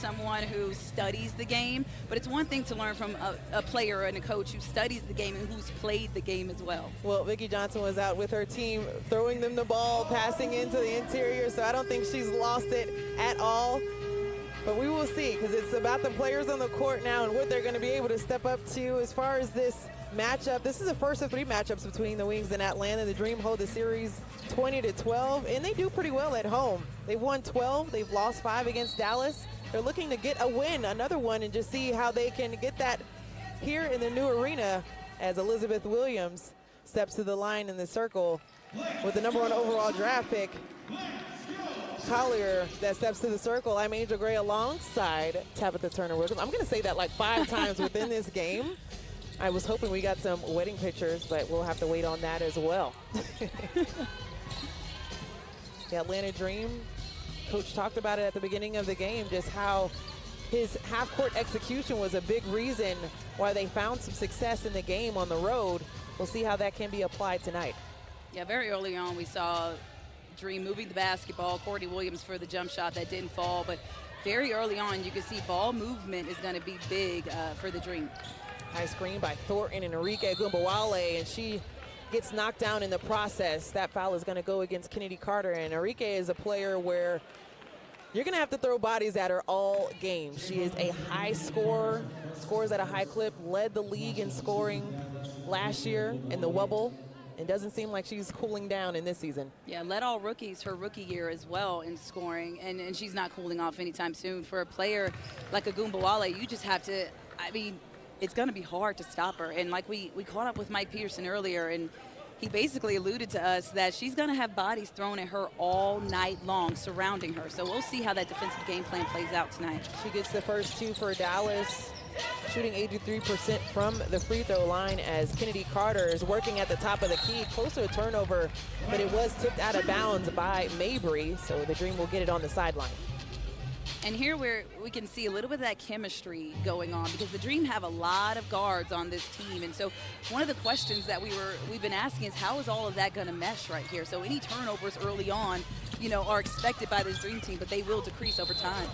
someone who studies the game, but it's one thing to learn from a player and a coach who studies the game and who's played the game as well. Well, Vicki Johnson was out with her team, throwing them the ball, passing into the interior, so I don't think she's lost it at all. But we will see, because it's about the players on the court now and what they're going to be able to step up to as far as this matchup. This is the first of 3 matchups between the Wings and Atlanta. The Dream hold the series 20-12, and they do pretty well at home. They've won 12. They've lost 5 against Dallas. They're looking to get a win, another one, and just see how they can get that here in the new arena as Elizabeth Williams steps to the line in the circle with the #1 overall draft pick. Collier that steps to the circle. I'm Angel Gray alongside Tabitha Turner-Williams. I'm going to say that like 5 times within this game. I was hoping we got some wedding pictures, but we'll have to wait on that as well. The Atlanta Dream, Coach talked about it at the beginning of the game, just how his half-court execution was a big reason why they found some success in the game on the road. We'll see how that can be applied tonight. Yeah, very early on we saw Dream moving the basketball, Courtney Williams for the jump shot that didn't fall, but very early on you can see ball movement is going to be big for the Dream. High screen by Thornton and Enrique Gumbawale, and she gets knocked down in the process. That foul is going to go against Kennedy Carter, and Enrique is a player where you're going to have to throw bodies at her all game. She is a high scorer, scores at a high clip, led the league in scoring last year in the Wubble, and doesn't seem like she's cooling down in this season. Yeah, led all rookies her rookie year as well in scoring, and she's not cooling off anytime soon. For a player like a Gumbawale, you just have to, I mean, it's going to be hard to stop her. And like we caught up with Mike Peterson earlier, and he basically alluded to us that she's going to have bodies thrown at her all night long surrounding her. So we'll see how that defensive game plan plays out tonight. She gets the first 2 for Dallas, shooting 83% from the free throw line as Kennedy Carter is working at the top of the key, close to a turnover, but it was tipped out of bounds by Mabry, so the Dream will get it on the sideline. And here we can see a little bit of that chemistry going on, because the Dream have a lot of guards on this team. And so one of the questions that we've been asking is, how is all of that going to mesh right here? So any turnovers early on, you know, are expected by this Dream team, but they will decrease over time.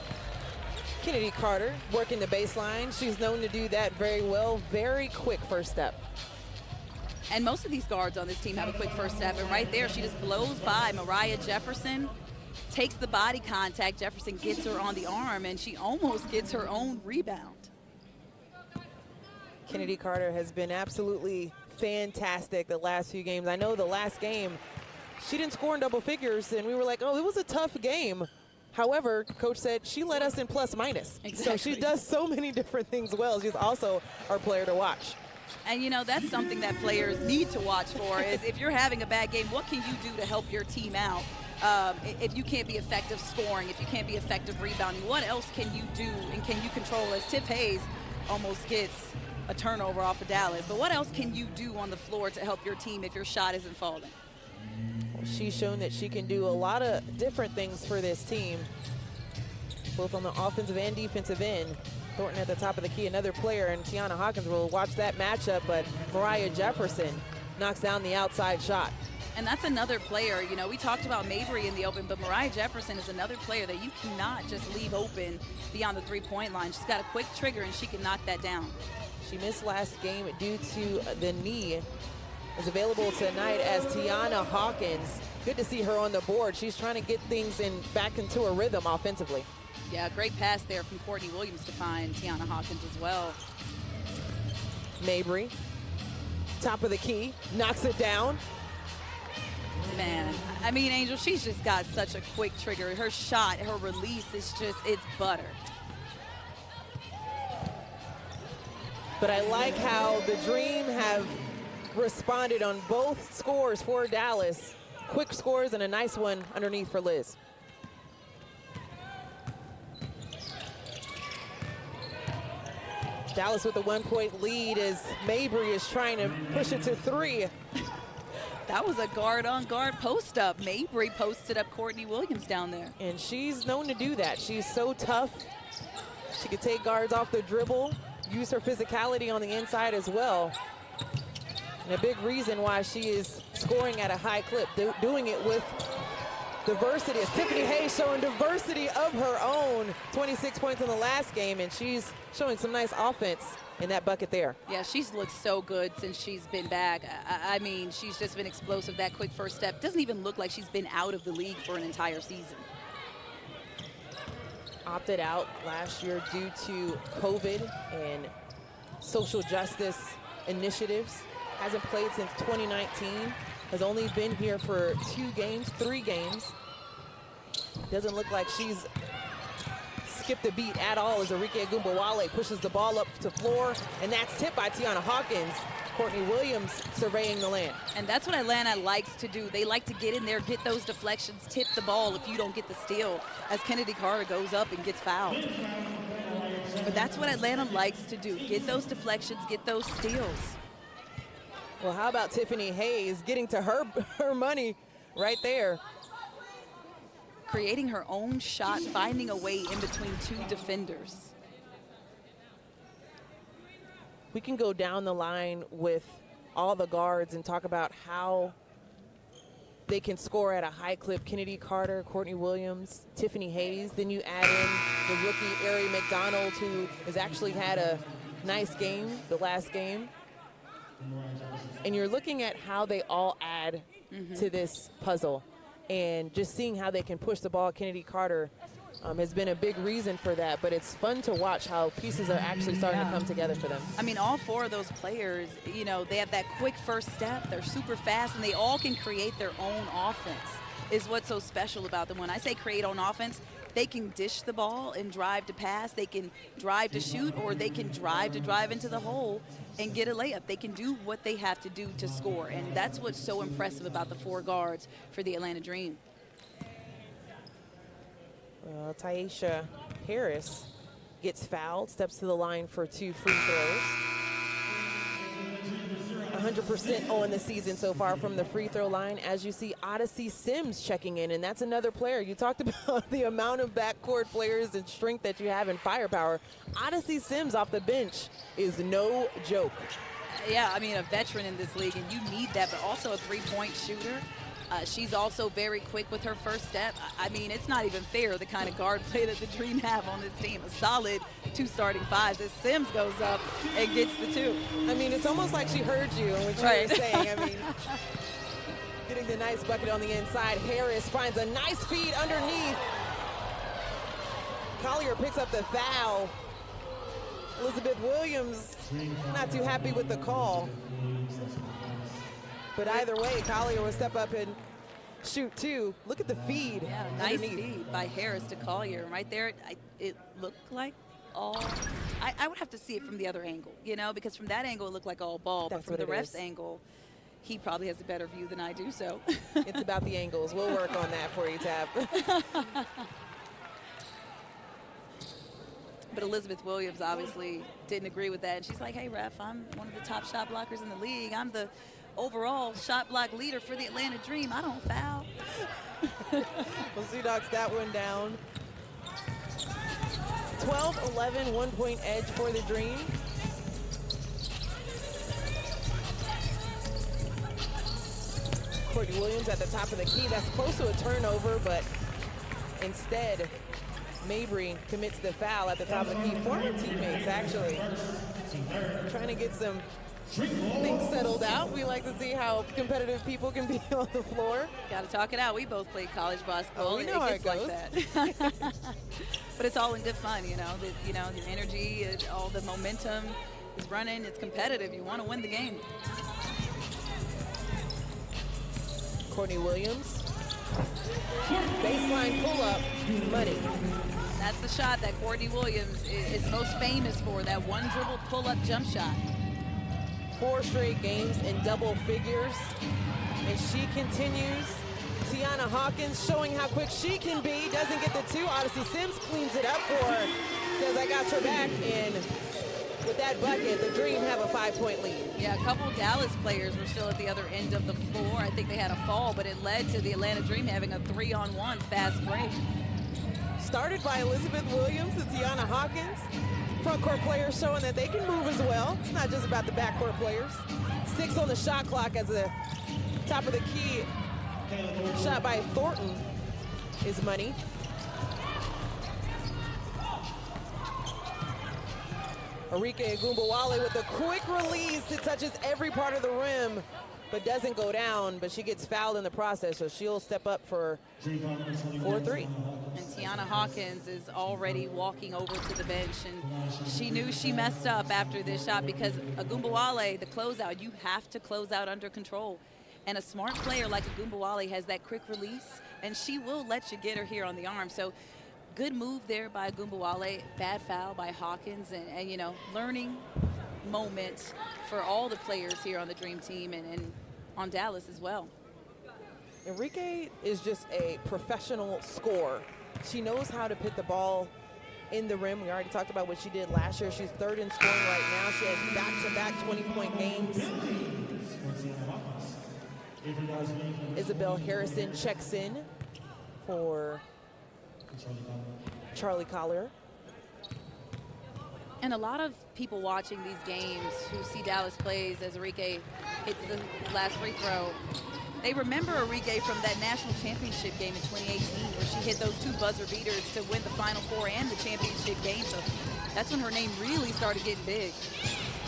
Kennedy Carter working the baseline. She's known to do that very well. Very quick first step. And most of these guards on this team have a quick first step. And right there, she just blows by Mariah Jefferson, takes the body contact. Jefferson gets her on the arm, and she almost gets her own rebound. Kennedy Carter has been absolutely fantastic the last few games. I know the last game, she didn't score in double figures, and we were like, oh, it was a tough game. However, Coach said she led us in plus minus. Exactly. So she does so many different things well. She's also our player to watch. And, you know, that's something that players need to watch for, is if you're having a bad game, what can you do to help your team out? If you can't be effective scoring, if you can't be effective rebounding, what else can you do and can you control? As Tiff Hayes almost gets a turnover off of Dallas, but what else can you do on the floor to help your team if your shot isn't falling? She's shown that she can do a lot of different things for this team, both on the offensive and defensive end. Thornton at the top of the key, another player, and Tiana Hawkins will watch that matchup, but Mariah Jefferson knocks down the outside shot. And that's another player, you know, we talked about Mabry in the open, but Mariah Jefferson is another player that you cannot just leave open beyond the three-point line. She's got a quick trigger, and she can knock that down. She missed last game due to the knee. Is available tonight as Tiana Hawkins. Good to see her on the board. She's trying to get things back into a rhythm offensively. Yeah, great pass there from Courtney Williams to find Tiana Hawkins as well. Mabry, top of the key, knocks it down. Man, I mean, Angel, she's just got such a quick trigger. Her shot, her release is just, it's butter. But I like how the Dream have responded on both scores for Dallas. Quick scores and a nice one underneath for Liz. Dallas with a 1-point lead as Mabry is trying to push it to 3. That was a guard-on-guard post-up. Mabry posted up Courtney Williams down there. And she's known to do that. She's so tough. She can take guards off the dribble, use her physicality on the inside as well. And a big reason why she is scoring at a high clip, doing it with diversity, as Tiffany Hayes showing diversity of her own. 26 points in the last game, and she's showing some nice offense in that bucket there. Yeah, she's looked so good since she's been back. I mean, she's just been explosive. That quick first step doesn't even look like she's been out of the league for an entire season. Opted out last year due to COVID and social justice initiatives. Hasn't played since 2019. Has only been here for 3 games. Doesn't look like she's skipped a beat at all as Arike Agumbawale pushes the ball up to floor, and that's tipped by Tiana Hawkins. Courtney Williams surveying the land. And that's what Atlanta likes to do. They like to get in there, get those deflections, tip the ball if you don't get the steal, as Kennedy Carter goes up and gets fouled. But that's what Atlanta likes to do. Get those deflections, get those steals. Well, how about Tiffany Hayes getting to her money right there? Creating her own shot, finding a way in between 2 defenders. We can go down the line with all the guards and talk about how they can score at a high clip. Kennedy Carter, Courtney Williams, Tiffany Hayes. Then you add in the rookie Ari McDonald, who has actually had a nice game, the last game. And you're looking at how they all add to this puzzle. And just seeing how they can push the ball. Kennedy Carter has been a big reason for that, but it's fun to watch how pieces are actually starting to come together for them. I mean, all 4 of those players, you know, they have that quick first step. They're super fast, and they all can create their own offense, is what's so special about them. When I say create on offense, they can dish the ball and drive to pass. They can drive to shoot, or they can drive into the hole and get a layup. They can do what they have to do to score, and that's what's so impressive about the 4 guards for the Atlanta Dream. Taisha Harris gets fouled, steps to the line for 2 free throws. 100% on the season so far from the free throw line, as you see Odyssey Sims checking in, and that's another player. You talked about the amount of backcourt players and strength that you have in firepower. Odyssey Sims off the bench is no joke. Yeah, I mean, a veteran in this league, and you need that, but also a 3-point shooter. She's also very quick with her first step. I mean, it's not even fair, the kind of guard play that the Dream have on this team. A solid 2 starting 5s as Sims goes up and gets the 2. I mean, it's almost like she heard you and what you were saying. I mean, getting the nice bucket on the inside. Harris finds a nice feed underneath. Collier picks up the foul. Elizabeth Williams not too happy with the call. But either way, Collier will step up and shoot 2. Look at the feed. Yeah, nice feed by Harris to Collier. Right there, it looked like all. I would have to see it from the other angle, you know, because from that angle it looked like all ball. That's but from the ref's angle, he probably has a better view than I do, so. It's about the angles. We'll work on that for you, Tab. But Elizabeth Williams obviously didn't agree with that. And she's like, hey, ref, I'm one of the top shot blockers in the league. I'm the overall shot block leader for the Atlanta Dream. I don't foul. Well, Zoo knocks that one down. 12-11, 1-point edge for the Dream. Courtney Williams at the top of the key. That's close to a turnover, but instead, Mabry commits the foul at the top of the key. Former teammates, actually, trying to get some things settled out. We like to see how competitive people can be on the floor. Got to talk it out. We both played college basketball. Oh, we know how it goes. Like that. But it's all in good fun, you know. The energy, all the momentum is running. It's competitive. You want to win the game. Courtney Williams, baseline pull-up, money. That's the shot that Courtney Williams is most famous for, that one dribble pull-up jump shot. 4 straight games in double figures, and she continues. Tiana Hawkins showing how quick she can be, doesn't get the 2. Odyssey Sims cleans it up for her, says I got your back, and with that bucket, the Dream have a 5-point lead. Yeah, a couple Dallas players were still at the other end of the floor. I think they had a fall, but it led to the Atlanta Dream having a 3-on-1 fast break. Started by Elizabeth Williams and Tiana Hawkins. Front court players showing that they can move as well. It's not just about the backcourt players. 6 on the shot clock as the top of the key shot by Thornton is money. Arike Agumbawale with a quick release. It touches every part of the rim, but doesn't go down, but she gets fouled in the process, so she'll step up for 4-3. And Tiana Hawkins is already walking over to the bench, and she knew she messed up after this shot because Agumbawale, the closeout, you have to close out under control. And a smart player like Agumbawale has that quick release, and she will let you get her here on the arm. So good move there by Agumbawale, bad foul by Hawkins, and you know, learning moments for all the players here on the Dream team and on Dallas as well. Enrique is just a professional scorer. She knows how to put the ball in the rim. We already talked about what she did last year. She's third in scoring right now. She has back-to-back 20-point games. Isabel Harrison checks in for Charlie Collier. And a lot of people watching these games who see Dallas plays as Arike hits the last free throw, they remember Arike from that national championship game in 2018 where she hit those 2 buzzer beaters to win the Final Four and the championship game. So that's when her name really started getting big.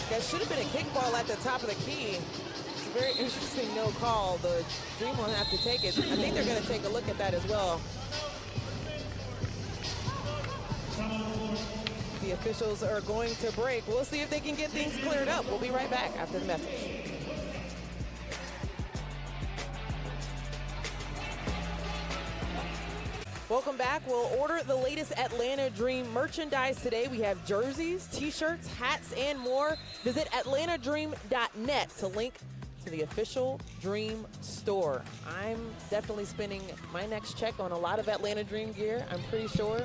That should have been a kickball at the top of the key. It's a very interesting no call. The Dream will have to take it. I think they're going to take a look at that as well. The officials are going to break. We'll see if they can get things cleared up. We'll be right back after the message. Welcome back. We'll order the latest Atlanta Dream merchandise today. We have jerseys, t-shirts, hats, and more. Visit atlantadream.net to link to the official Dream store. I'm definitely spending my next check on a lot of Atlanta Dream gear. I'm pretty sure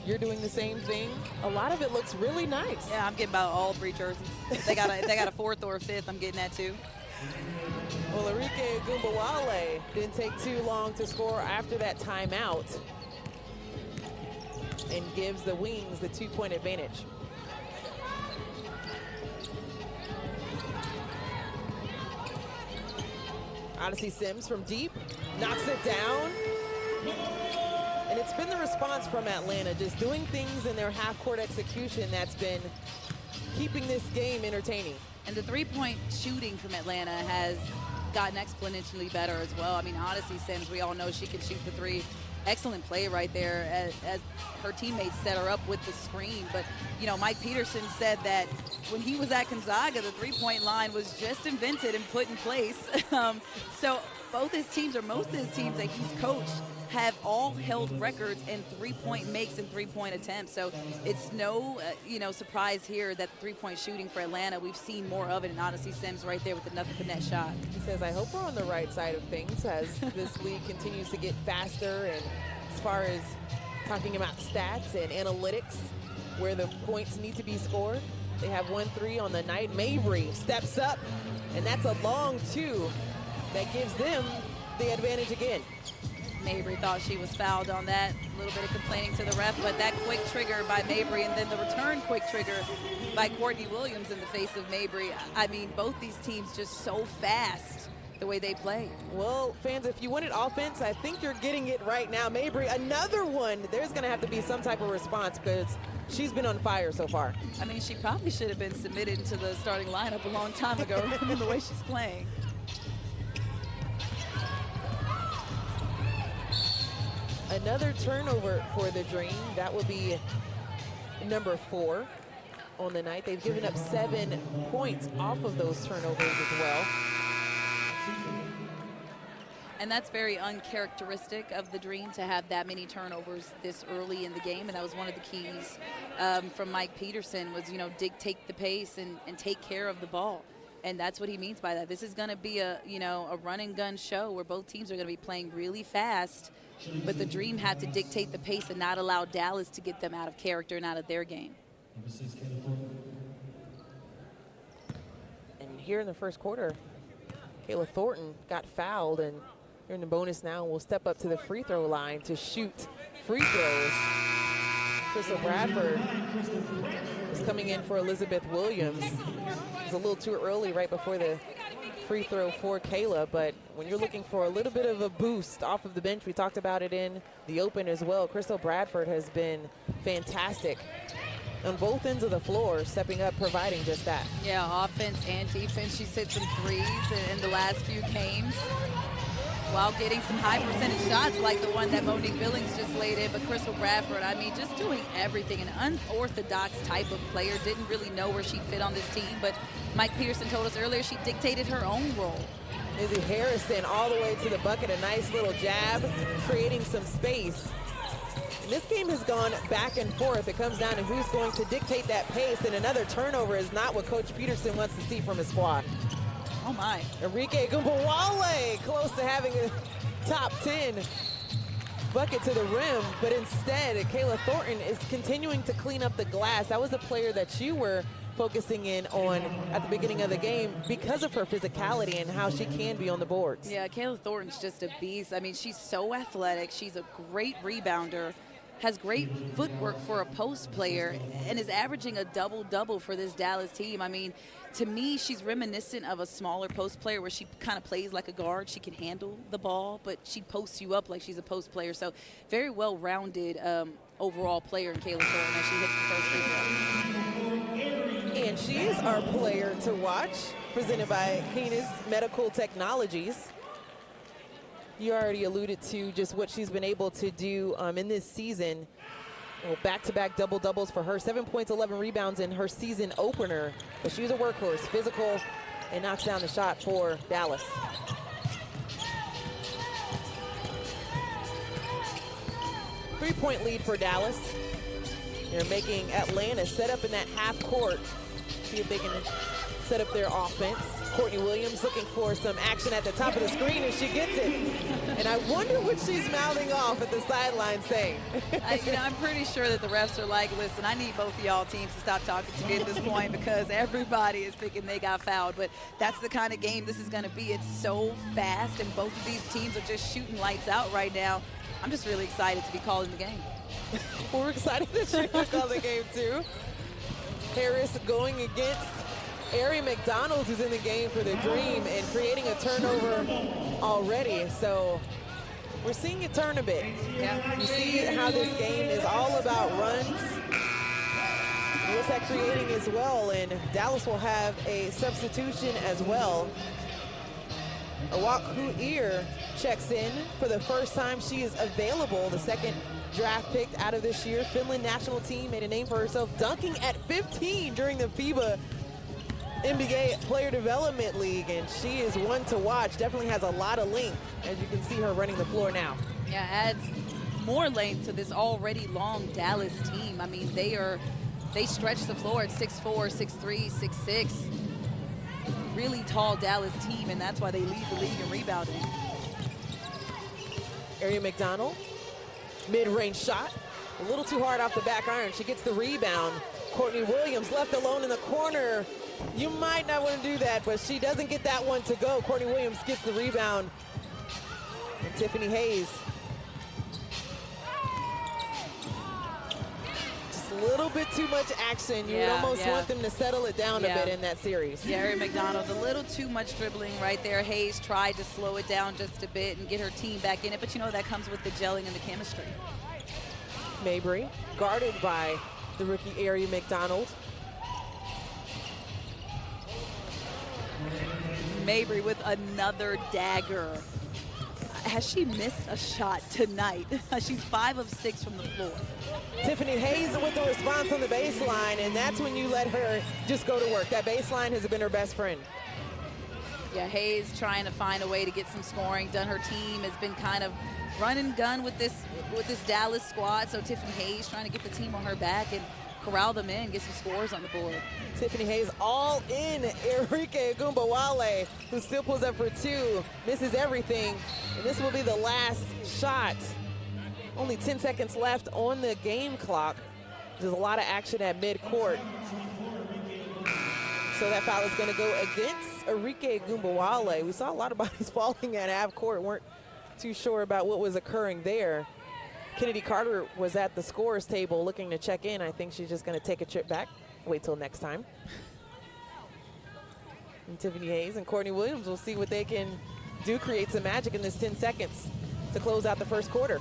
you're doing the same thing. A lot of it looks really nice. Yeah, I'm getting about all 3 jerseys. If they got a 4th or a 5th, I'm getting that too. Well, Arike Agumbawale didn't take too long to score after that timeout and gives the Wings the 2-point advantage. Odyssey Sims from deep, knocks it down. And it's been the response from Atlanta, just doing things in their half-court execution that's been keeping this game entertaining. And the 3-point shooting from Atlanta has gotten exponentially better as well. I mean, Odyssey Sims, we all know she can shoot the 3. Excellent play right there as her teammates set her up with the screen. But, you know, Mike Peterson said that when he was at Gonzaga, the 3-point line was just invented and put in place. So both his teams, or most of his teams that he's coached, have all held records in 3-point makes and 3-point attempts. So it's no, surprise here that the 3-point shooting for Atlanta, we've seen more of it, and Odyssey Sims right there with the nothing but net shot. He says, I hope we're on the right side of things as this league continues to get faster. And as far as talking about stats and analytics, where the points need to be scored, they have 1-3 on the night. Mabry steps up, and that's a long 2 that gives them the advantage again. Mabry thought she was fouled on that. A little bit of complaining to the ref, but that quick trigger by Mabry and then the return quick trigger by Courtney Williams in the face of Mabry. I mean, both these teams just so fast the way they play. Well, fans, if you wanted offense, I think you're getting it right now. Mabry, another one. There's going to have to be some type of response because she's been on fire so far. I mean, she probably should have been submitted into the starting lineup a long time ago from the way she's playing. Another turnover for the Dream. That will be number 4 on the night. They've given up 7 points off of those turnovers as well. And that's very uncharacteristic of the Dream to have that many turnovers this early in the game. And that was one of the keys from Mike Peterson was, dictate the pace and take care of the ball. And that's what he means by that. This is going to be a run and gun show where both teams are going to be playing really fast, but the Dream had to dictate the pace and not allow Dallas to get them out of character and out of their game. And here in the first quarter, Kayla Thornton got fouled, and here in the bonus now, we'll step up to the free throw line to shoot free throws. Crystal Bradford is coming in for Elizabeth Williams. It was a little too early right before the free throw for Kayla, but when you're looking for a little bit of a boost off of the bench, we talked about it in the open as well. Crystal Bradford has been fantastic on both ends of the floor, stepping up, providing just that. Yeah, offense and defense. She's hit some threes in the last few games while getting some high percentage shots like the one that Monique Billings just laid in. But Crystal Bradford, I mean, just doing everything. An unorthodox type of player. Didn't really know where she'd fit on this team, but Mike Peterson told us earlier she dictated her own role. Izzy Harrison all the way to the bucket, a nice little jab, creating some space. And this game has gone back and forth. It comes down to who's going to dictate that pace, and another turnover is not what Coach Peterson wants to see from his squad. Oh my. Enrique Gumbawale close to having a top 10 bucket to the rim, but instead Kayla Thornton is continuing to clean up the glass. That was a player that you were focusing in on at the beginning of the game because of her physicality and how she can be on the boards. Yeah, Kayla Thornton's just a beast. I mean, she's so athletic. She's a great rebounder, has great footwork for a post player, and is averaging a double-double for this Dallas team. I mean, to me, she's reminiscent of a smaller post player where she kind of plays like a guard. She can handle the ball, but she posts you up like she's a post player. So very well-rounded overall player in Kayla Thornton as she hits the first free throw. And she is our player to watch, presented by Canis Medical Technologies. You already alluded to just what she's been able to do in this season. Well, back-to-back double-doubles for her, 7 points, 11 rebounds in her season opener. But she's a workhorse, physical, and knocks down the shot for Dallas. Three-point lead for Dallas. They're making Atlanta set up in that half court. See if they can set up their offense. Courtney Williams looking for some action at the top of the screen, and she gets it. And I wonder what she's mouthing off at the sideline saying. I'm pretty sure that the refs are like, listen, I need both of y'all teams to stop talking to me at this point because everybody is thinking they got fouled. But that's the kind of game this is going to be. It's so fast, and both of these teams are just shooting lights out right now. I'm just really excited to be calling the game. We're excited that you're going to call the game, too. Harris going against Ari McDonald, who's in the game for the Dream, and creating a turnover already. So we're seeing it turn a bit. Yeah. You see how this game is all about runs. What's that creating as well? And Dallas will have a substitution as well. Awak Huir checks in for the first time. She is available, the second draft picked out of this year. Finland national team made a name for herself, dunking at 15 during the FIBA NBA Player Development League, and she is one to watch. Definitely has a lot of length, as you can see her running the floor now. Yeah, adds more length to this already long Dallas team. I mean, they stretch the floor at 6'4", 6'3", 6'6". Really tall Dallas team, and that's why they lead the league in rebounding. Ari McDonald, mid-range shot, a little too hard off the back iron. She gets the rebound. Courtney Williams left alone in the corner. You might not want to do that, but she doesn't get that one to go. Courtney Williams gets the rebound. And Tiffany Hayes. Just a little bit too much action. You would almost want them to settle it down a bit in that series. Yeah, Ari McDonald, a little too much dribbling right there. Hayes tried to slow it down just a bit and get her team back in it, but you know that comes with the gelling and the chemistry. Mabry, guarded by the rookie Ari McDonald. Mabry with another dagger. Has she missed a shot tonight? She's 5 of 6 from the floor. Tiffany Hayes with the response on the baseline, and that's when you let her just go to work. That baseline has been her best friend. Yeah, Hayes trying to find a way to get some scoring. Her team has been kind of run and gun with this Dallas squad. So Tiffany Hayes trying to get the team on her back and corral them in, get some scores on the board. Tiffany Hayes all in. Enrique Gumbawale, who still pulls up for 2, misses everything. And this will be the last shot. Only 10 seconds left on the game clock. There's a lot of action at midcourt. So that foul is going to go against Enrique Gumbawale. We saw a lot of bodies falling at half court. Weren't too sure about what was occurring there. Kennedy Carter was at the scorer's table looking to check in. I think she's just going to take a trip back. Wait till next time. And Tiffany Hayes and Courtney Williams will see what they can do, create some magic in this 10 seconds to close out the first quarter.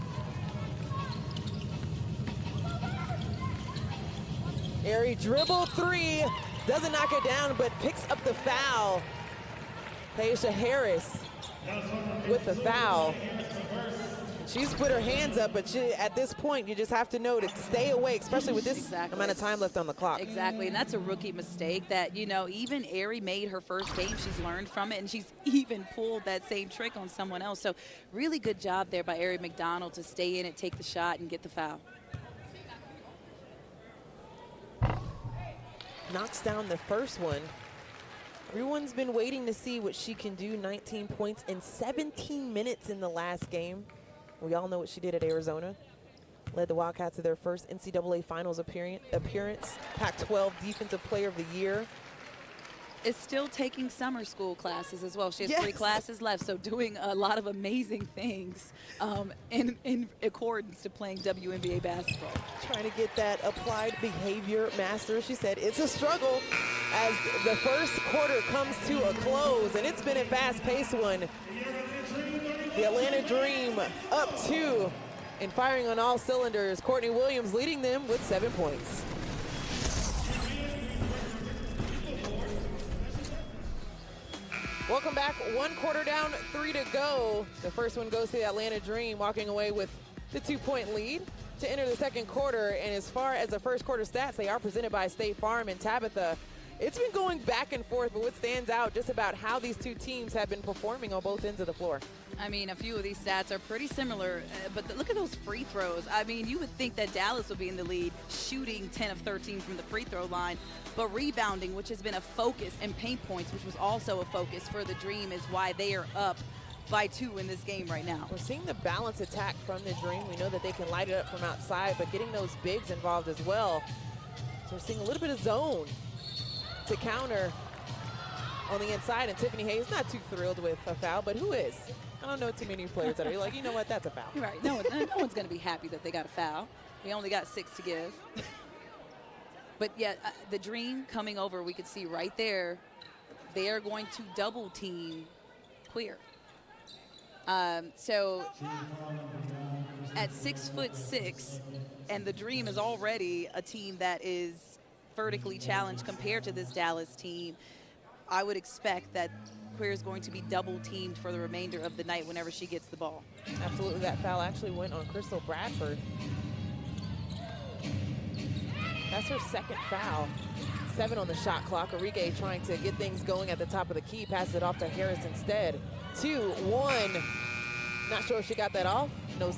Aerie dribble three, doesn't knock it down, but picks up the foul. Taisha Harris with the foul. She's put her hands up, but at this point, you just have to know to stay away, especially with this amount of time left on the clock. Exactly, and that's a rookie mistake that, you know, even Aerie made her first game. She's learned from it, and she's even pulled that same trick on someone else. So really good job there by Aerie McDonald to stay in it, take the shot, and get the foul. Knocks down the first one. Everyone's been waiting to see what she can do. 19 points in 17 minutes in the last game. We all know what she did at Arizona. Led the Wildcats to their first NCAA Finals appearance. Pac-12 Defensive Player of the Year. Is still taking summer school classes as well. She has 3 classes left, so doing a lot of amazing things in accordance to playing WNBA basketball. Trying to get that applied behavior master. She said it's a struggle as the first quarter comes to a close, and it's been a fast-paced one. The Atlanta Dream up 2 and firing on all cylinders. Courtney Williams leading them with 7 points. Welcome back. 1 quarter down, 3 to go. The first one goes to the Atlanta Dream, walking away with the 2-point lead to enter the second quarter. And as far as the first quarter stats, they are presented by State Farm and Tabitha. It's been going back and forth, but what stands out just about how these two teams have been performing on both ends of the floor. I mean, a few of these stats are pretty similar, but look at those free throws. I mean, you would think that Dallas would be in the lead, shooting 10 of 13 from the free throw line, but rebounding, which has been a focus, and paint points, which was also a focus for the Dream, is why they are up by 2 in this game right now. We're seeing the balance attack from the Dream. We know that they can light it up from outside, but getting those bigs involved as well. So we're seeing a little bit of zone to counter on the inside, and Tiffany Hayes not too thrilled with a foul, but who is? I don't know too many players that are like, you know what, that's a foul. Right, no one's going to be happy that they got a foul. We only got 6 to give. But yeah, the Dream coming over, we could see right there, they are going to double team Queer. So at 6'6", and the Dream is already a team that is vertically challenged compared to this Dallas team, I would expect that Queer is going to be double teamed for the remainder of the night whenever she gets the ball. Absolutely, that foul actually went on Crystal Bradford. That's her second foul. 7 on the shot clock. Enrique trying to get things going at the top of the key, passes it off to Harris instead. 2-1. Not sure if she got that off. No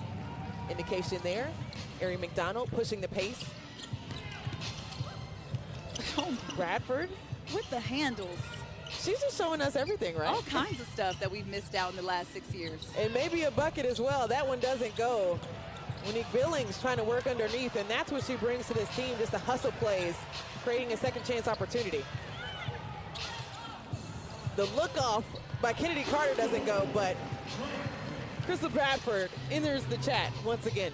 indication there. Aerie McDonald pushing the pace. Bradford with the handles. She's just showing us everything, right? All kinds of stuff that we've missed out in the last 6 years. And maybe a bucket as well. That one doesn't go. Monique Billings trying to work underneath, and that's what she brings to this team, just the hustle plays, creating a second chance opportunity. The look off by Kennedy Carter doesn't go, but Crystal Bradford enters the chat once again.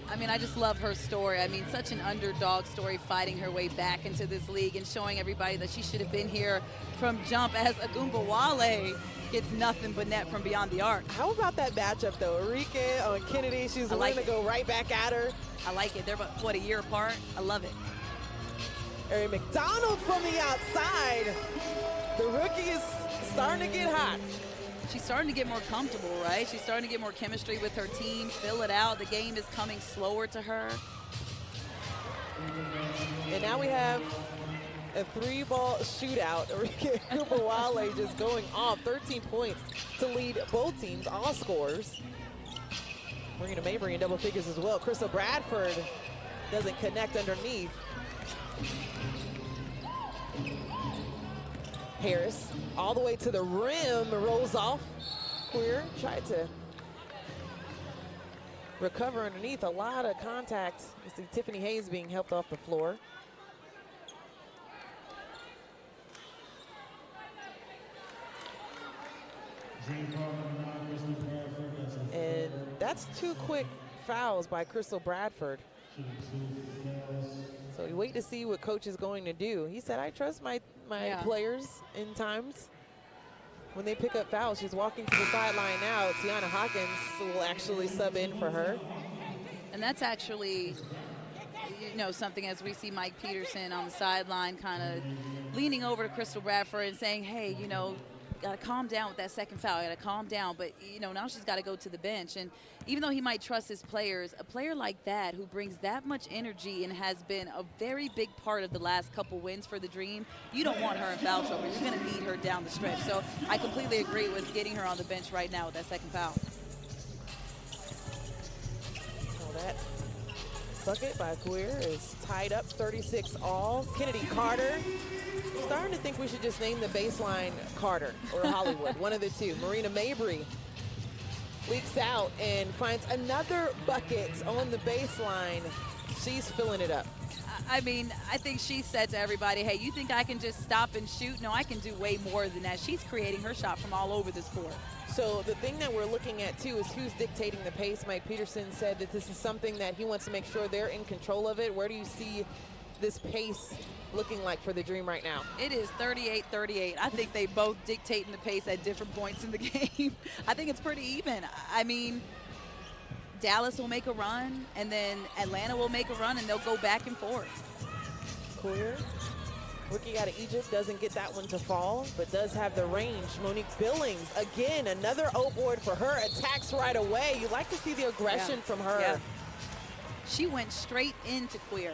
I mean, I just love her story. I mean, such an underdog story, fighting her way back into this league and showing everybody that she should have been here from jump, as Agumbawale gets nothing but net from beyond the arc. How about that matchup, though? Enrique on Kennedy, she's willing to go right back at her. I like it. They're, what, a year apart? I love it. Aerie McDonald from the outside. The rookie is starting to get hot. She's starting to get more comfortable, right? She's starting to get more chemistry with her team, fill it out. The game is coming slower to her. And now we have a 3-ball shootout. Enrique Agumbawale just going off. 13 points to lead both teams, all scores. Marina Mabry in double figures as well. Crystal Bradford doesn't connect underneath. Harris all the way to the rim, rolls off. Queer tried to recover underneath. A lot of contact. You see Tiffany Hayes being helped off the floor. And that's 2 quick fouls by Crystal Bradford. So we wait to see what coach is going to do. He said, I trust my players in times. when they pick up fouls. She's walking to the sideline now. Tiana Hawkins will actually sub in for her. And that's actually, you know, something as we see Mike Peterson on the sideline kind of leaning over to Crystal Bradford and saying, hey, you know, got to calm down with that second foul. Got to calm down. But, you know, now she's got to go to the bench. And even though he might trust his players, a player like that who brings that much energy and has been a very big part of the last couple wins for the Dream, you don't want her in foul trouble. You're going to need her down the stretch. So I completely agree with getting her on the bench right now with that second foul. Well, that bucket by Queer is tied up 36 all. Kennedy Carter. Starting to think we should just name the baseline Carter or Hollywood, one of the two. Marina Mabry leaks out and finds another bucket on the baseline. She's filling it up. I mean, I think she said to everybody, hey, you think I can just stop and shoot? No, I can do way more than that. She's creating her shot from all over this court. So the thing that we're looking at, too, is who's dictating the pace. Mike Peterson said that this is something that he wants to make sure they're in control of it. Where do you see this pace looking like for the Dream right now? It is 38-38. I think they both dictating the pace at different points in the game. I think it's pretty even. I mean, Dallas will make a run, and then Atlanta will make a run, and they'll go back and forth. Queer. Rookie out of Egypt doesn't get that one to fall, but does have the range. Monique Billings, again, another O-board for her. Attacks right away. You like to see the aggression from her. Yeah. She went straight into Queer.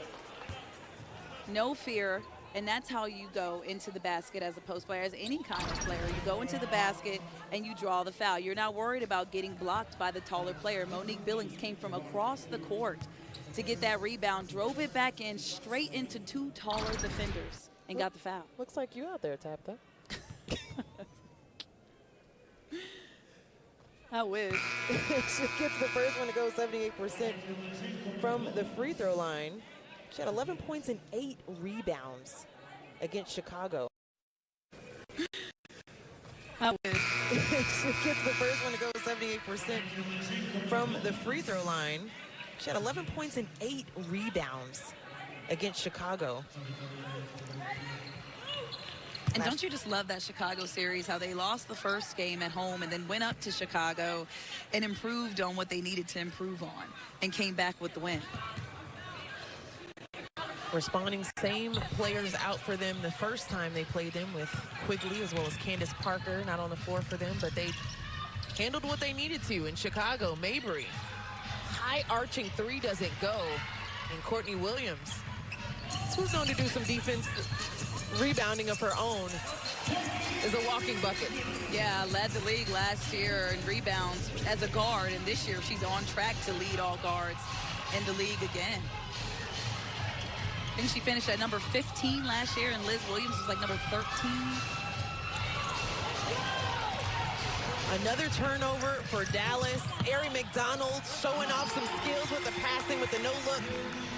No fear, and that's how you go into the basket as a post player, as any kind of player. You go into the basket and you draw the foul. You're not worried about getting blocked by the taller player. Monique Billings came from across the court to get that rebound, drove it back in straight into two taller defenders and got the foul. Looks like you out there, Tabitha. I wish. She gets the first one to go 78% from the free throw line. She had 11 points and 8 rebounds against Chicago. I wish. She gets the first one to go 78% from the free throw line. She had 11 points and 8 rebounds against Chicago. And don't you just love that Chicago series, how they lost the first game at home and then went up to Chicago and improved on what they needed to improve on and came back with the win. Responding, same players out for them the first time they played them, with Quigley as well as Candace Parker not on the floor for them, but they handled what they needed to in Chicago. Mabry, high arching three doesn't go, and Courtney Williams, who's known to do some defense rebounding of her own, is a walking bucket. Yeah, led the league last year in rebounds as a guard, and this year she's on track to lead all guards in the league again. I think she finished at number 15 last year, and Liz Williams was like number 13. Another turnover for Dallas. Ari McDonald showing off some skills with the passing with the no-look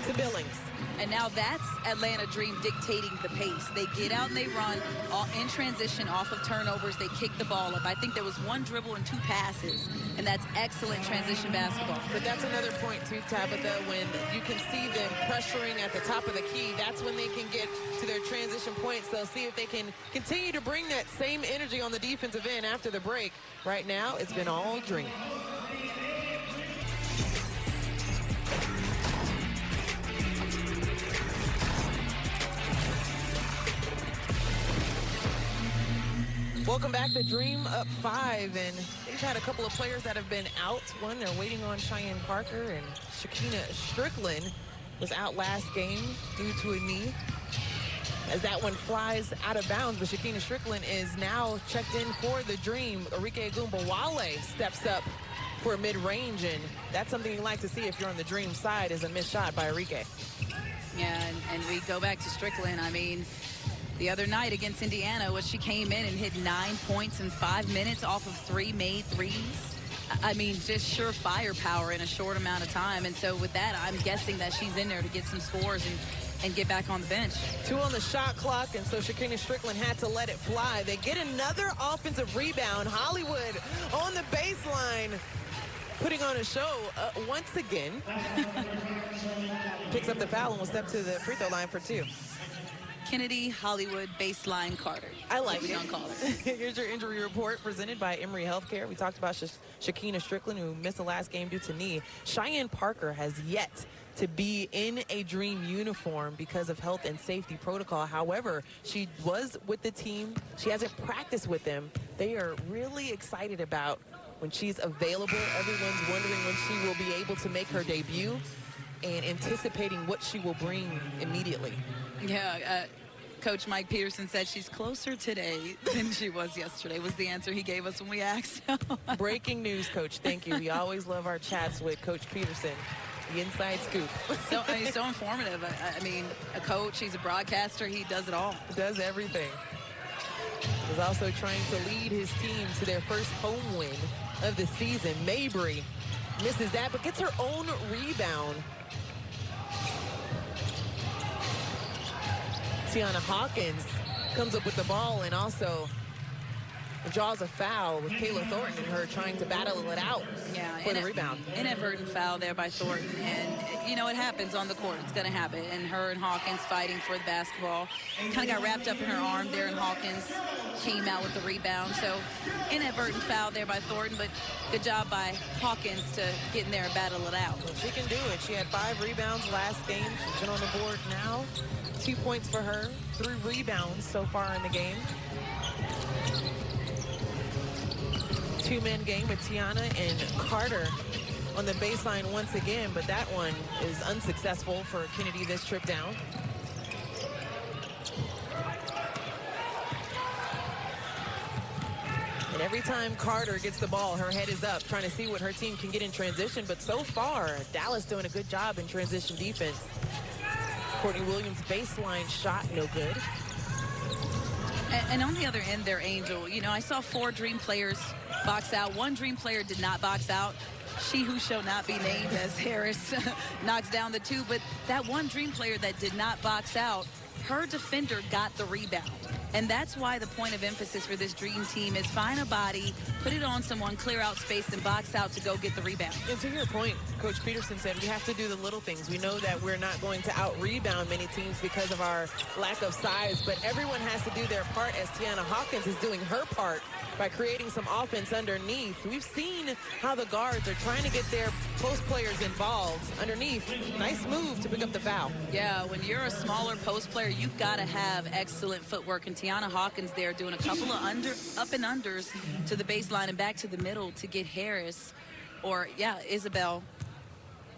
to Billings. And now that's Atlanta Dream dictating the pace. They get out and they run in transition off of turnovers. They kick the ball up. I think there was one dribble and 2 passes, and that's excellent transition basketball. But that's another point too, Tabitha, when you can see them pressuring at the top of the key. That's when they can get to their transition points. They'll see if they can continue to bring that same energy on the defensive end after the break. Right now, it's been all Dream. Welcome back to Dream up 5, and they've had a couple of players that have been out. One, they're waiting on Cheyenne Parker, and Shakina Strickland was out last game due to a knee, as that one flies out of bounds. But Shakina Strickland is now checked in for the Dream. Arike Agumbawale steps up for mid-range, and that's something you like to see if you're on the Dream side, is a missed shot by Arike. Yeah, and we go back to Strickland. I mean, the other night against Indiana, she came in and hit 9 points in 5 minutes off of 3 made threes. I mean, just sure firepower in a short amount of time. And so with that, I'm guessing that she's in there to get some scores and get back on the bench. 2 on the shot clock, and so Shakina Strickland had to let it fly. They get another offensive rebound. Hollywood on the baseline, putting on a show once again. Picks up the foul and will step to the free throw line for 2. Kennedy, Hollywood, baseline, Carter. I like we it. don't call it. Here's your injury report presented by Emory Healthcare. We talked about Shakina Strickland, who missed the last game due to knee. Cheyenne Parker has yet to be in a Dream uniform because of health and safety protocol. However, she was with the team. She hasn't practiced with them. They are really excited about when she's available. Everyone's wondering when she will be able to make her debut and anticipating what she will bring immediately. Yeah, Coach Mike Peterson said she's closer today than she was yesterday, was the answer he gave us when we asked him. Breaking news, Coach. Thank you. We always love our chats with Coach Peterson. The inside scoop. So informative. I mean, a coach, he's a broadcaster, he does it all. Does everything. He's also trying to lead his team to their first home win of the season. Mabry misses that, but gets her own rebound. Tiana Hawkins comes up with the ball and also draws a foul with Kayla Thornton and her trying to battle it out for the rebound. Inadvertent foul there by Thornton, and you know it happens on the court. It's going to happen, and her and Hawkins fighting for the basketball. Kind of got wrapped up in her arm there, and Hawkins came out with the rebound. So inadvertent foul there by Thornton, but good job by Hawkins to get in there and battle it out. Well, she can do it. She had 5 rebounds last game. She's been on the board now. 2 points for her, 3 rebounds so far in the game. 2-man game with Tiana and Carter on the baseline once again, but that one is unsuccessful for Kennedy this trip down. And every time Carter gets the ball, her head is up, trying to see what her team can get in transition. But so far, Dallas doing a good job in transition defense. Courtney Williams' baseline shot, no good. And on the other end there, Angel, you know, I saw 4 Dream players box out. 1 Dream player did not box out. She who shall not be named, as Harris knocks down the 2. But that 1 Dream player that did not box out, her defender got the rebound. And that's why the point of emphasis for this Dream team is find a body, put it on someone, clear out space, and box out to go get the rebound. And to your point, Coach Peterson said we have to do the little things. We know that we're not going to out-rebound many teams because of our lack of size, but everyone has to do their part, as Tiana Hawkins is doing her part by creating some offense underneath. We've seen how the guards are trying to get their post players involved underneath. Nice move to pick up the foul. Yeah, when you're a smaller post player, you've got to have excellent footwork, and Tiana Hawkins there doing a couple of up and unders to the baseline and back to the middle to get Harris, or Isabel,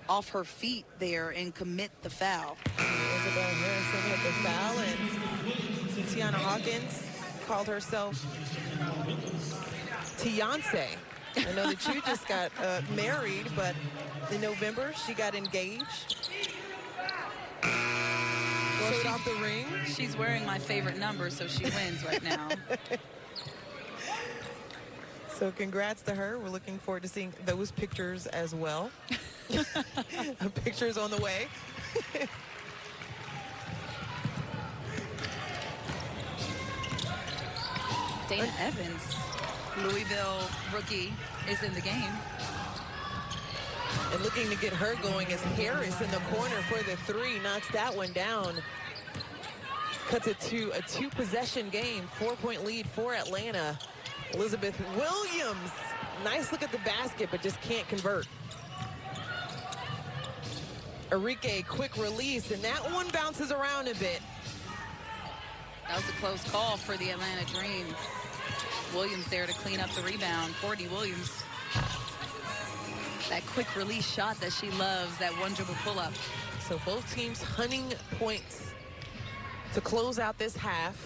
off her feet there and commit the foul. Isabel Harrison hit the foul, and Tiana Hawkins called herself Tiance. I know that you just got married, but in November she got engaged. Showed off the ring. She's wearing my favorite number, so she wins right now. So congrats to her. We're looking forward to seeing those pictures as well. Pictures on the way. Dana Evans, Louisville rookie, is in the game. And looking to get her going is Harris in the corner for the 3. Knocks that one down. Cuts it to a 2-possession game. 4-point lead for Atlanta. Elizabeth Williams. Nice look at the basket, but just can't convert. Enrique, quick release, and that one bounces around a bit. That was a close call for the Atlanta Dream. Williams there to clean up the rebound. Courtney Williams. That quick release shot that she loves, that 1-dribble pull-up. So both teams hunting points to close out this half.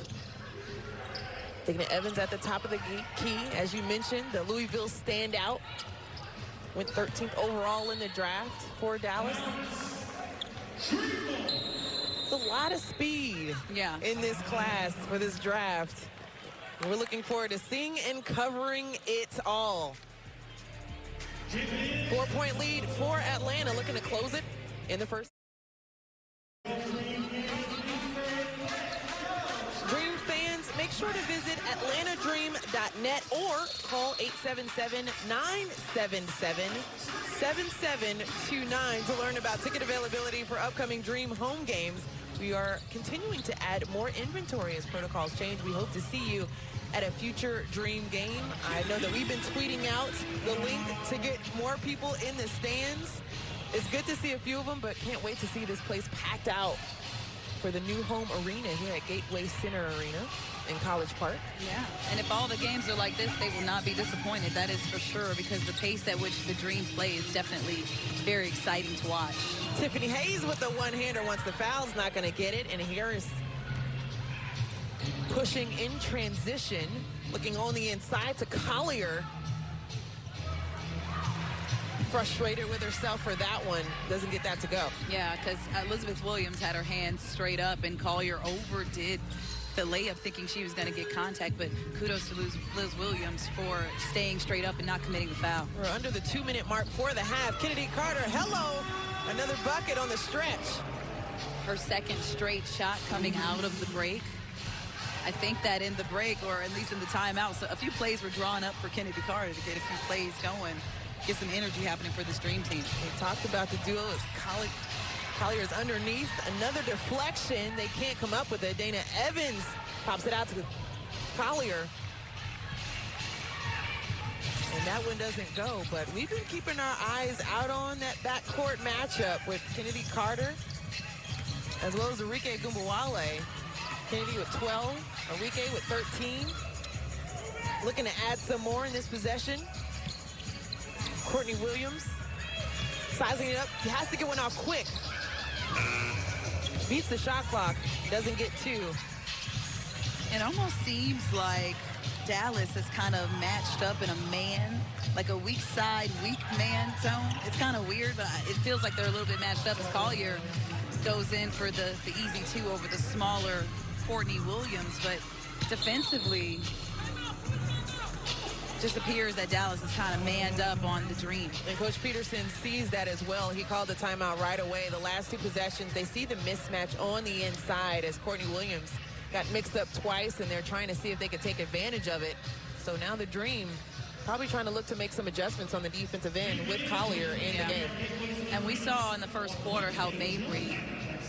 Dana Evans at the top of the key, as you mentioned, the Louisville standout. Went 13th overall in the draft for Dallas. It's a lot of speed in this class for this draft. We're looking forward to seeing and covering it all. 4-point lead for Atlanta, looking to close it in the first. Dream fans, make sure to visit atlantadream.net or call 877-977-7729 to learn about ticket availability for upcoming Dream home games. we are continuing to add more inventory as protocols change. We hope to see you at a future Dream game. I know that we've been tweeting out the link to get more people in the stands. It's good to see a few of them, but can't wait to see this place packed out for the new home arena here at Gateway Center Arena in College Park. Yeah, and if all the games are like this, they will not be disappointed. That is for sure, because the pace at which the Dream play is definitely very exciting to watch. Tiffany Hayes with the one-hander once the foul's not going to get it, and Harris pushing in transition, looking on the inside to Collier. Frustrated with herself for that one, doesn't get that to go. Yeah, because Elizabeth Williams had her hands straight up, and Collier overdid the layup thinking she was going to get contact, but kudos to Liz Williams for staying straight up and not committing the foul. We're under the 2-minute mark for the half. Kennedy Carter, hello, another bucket on the stretch. Her second straight shot coming out of the break. I think that in the break, or at least in the timeout, so a few plays were drawn up for Kennedy Carter to get a few plays going, get some energy happening for this Dream team. We talked about the duo as Collier's underneath. Another deflection. They can't come up with it. Dana Evans pops it out to Collier. And that one doesn't go, but we've been keeping our eyes out on that backcourt matchup with Kennedy Carter as well as Enrique Gumbawale. Kennedy with 12, Enrique with 13. Looking to add some more in this possession. Courtney Williams sizing it up. He has to get one off quick. Beats the shot clock, doesn't get two. It almost seems like Dallas is kind of matched up in a man, like a weak side, weak man zone. It's kind of weird, but it feels like they're a little bit matched up as Collier goes in for the easy two over the smaller Courtney Williams. But defensively, just appears that Dallas is kind of manned up on the Dream. And Coach Peterson sees that as well. He called the timeout right away. The last two possessions, they see the mismatch on the inside as Courtney Williams got mixed up twice, and they're trying to see if they could take advantage of it. So now the Dream probably trying to look to make some adjustments on the defensive end with Collier in the game. And we saw in the first quarter how Mabry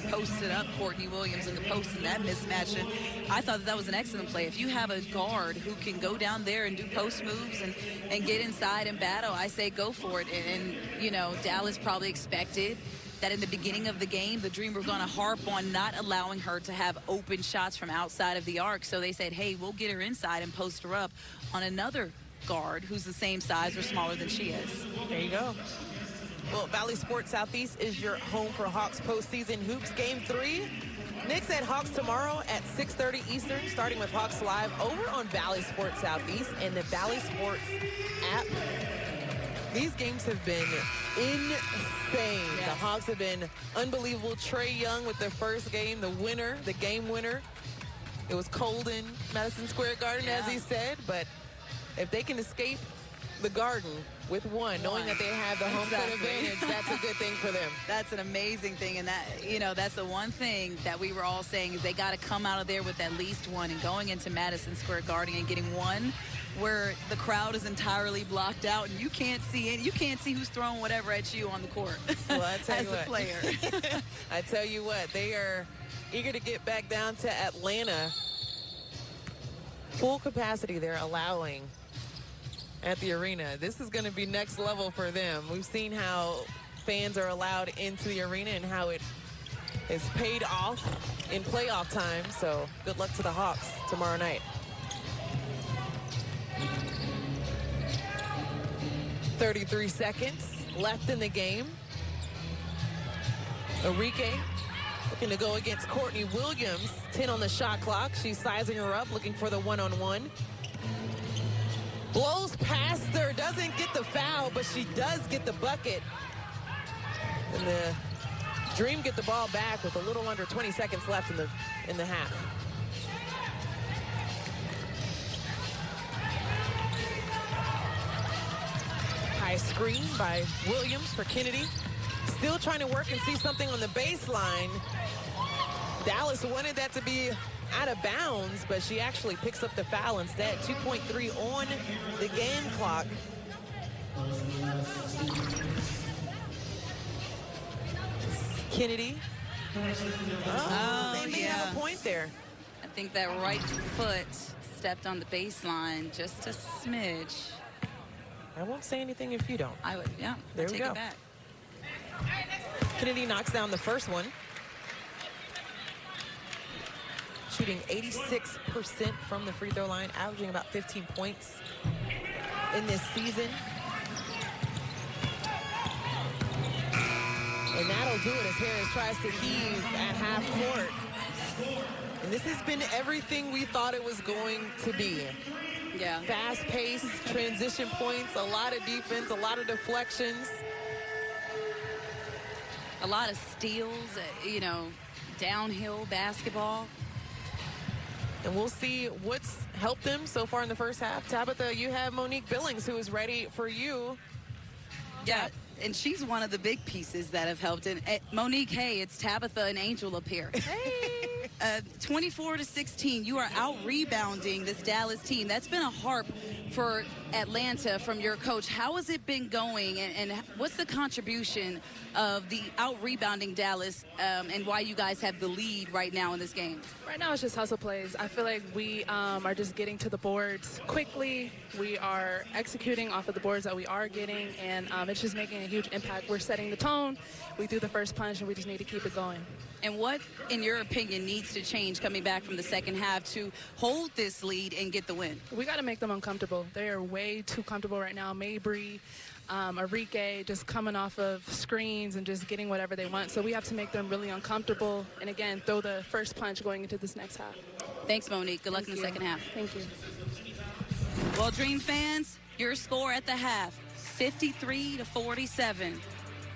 posted up Courtney Williams in the post in that mismatch, and I thought that was an excellent play. If you have a guard who can go down there and do post moves and get inside and battle, I say go for it. And you know, Dallas probably expected that in the beginning of the game, the Dream were going to harp on not allowing her to have open shots from outside of the arc. So they said, hey, we'll get her inside and post her up on another guard who's the same size or smaller than she is. There you go. Well, Valley Sports Southeast is your home for Hawks postseason hoops. Game 3, Knicks at Hawks tomorrow at 6:30 Eastern, starting with Hawks Live over on Valley Sports Southeast and the Valley Sports app. These games have been insane. Yes. The Hawks have been unbelievable. Trae Young with their first game, the winner, the game winner. It was cold in Madison Square Garden, as he said, but if they can escape the Garden with one, knowing that they have the home court advantage, that's a good thing for them. That's an amazing thing, and that, you know, that's the one thing that we were all saying is they got to come out of there with at least one, and going into Madison Square Garden and getting one where the crowd is entirely blocked out and you can't see it. You can't see who's throwing whatever at you on the court. Well, I tell as you a what. player. I tell you what, they are eager to get back down to Atlanta. Full capacity they're allowing at the arena. This is going to be next level for them. We've seen how fans are allowed into the arena and how it is paid off in playoff time. So good luck to the Hawks tomorrow night. 33 seconds left in the game. Enrique looking to go against Courtney Williams. 10 on the shot clock. She's sizing her up, looking for the one-on-one. Blows past her, doesn't get the foul, but she does get the bucket. And the Dream get the ball back with a little under 20 seconds left in the half. High screen by Williams for Kennedy. Still trying to work and see something on the baseline. Dallas wanted that to be out of bounds, but she actually picks up the foul instead. 2.3 on the game clock. Kennedy Oh, they may have a point there. I think that right foot stepped on the baseline just a smidge. I won't say anything if you don't. I would, yeah. There we take go. it back. Kennedy knocks down the first one. Shooting 86% from the free throw line, averaging about 15 points in this season. And that'll do it as Harris tries to heave at half court. And this has been everything we thought it was going to be. Yeah. Fast-paced, transition points, a lot of defense, a lot of deflections. A lot of steals, you know, downhill basketball. And we'll see what's helped them so far in the first half. Tabitha, you have Monique Billings, who is ready for you. Yeah, and she's one of the big pieces that have helped. And Monique, hey, it's Tabitha and Angel up here. Hey. 24-16, you are out rebounding this Dallas team. That's been a harp for Atlanta from your coach. How has it been going, and what's the contribution of the out rebounding Dallas and why you guys have the lead right now in this game? Right now it's just hustle plays. I feel like we are just getting to the boards quickly. We are executing off of the boards that we are getting, and it's just making a huge impact. We're setting the tone. We threw the first punch, and we just need to keep it going. And what, in your opinion, needs to change coming back from the second half to hold this lead and get the win? We got to make them uncomfortable. They are way too comfortable right now. Mabry, Arike just coming off of screens and just getting whatever they want. So we have to make them really uncomfortable and, again, throw the first punch going into this next half. Thanks, Monique. Good luck in the second half. Thank you. Well, Dream fans, your score at the half, 53-47.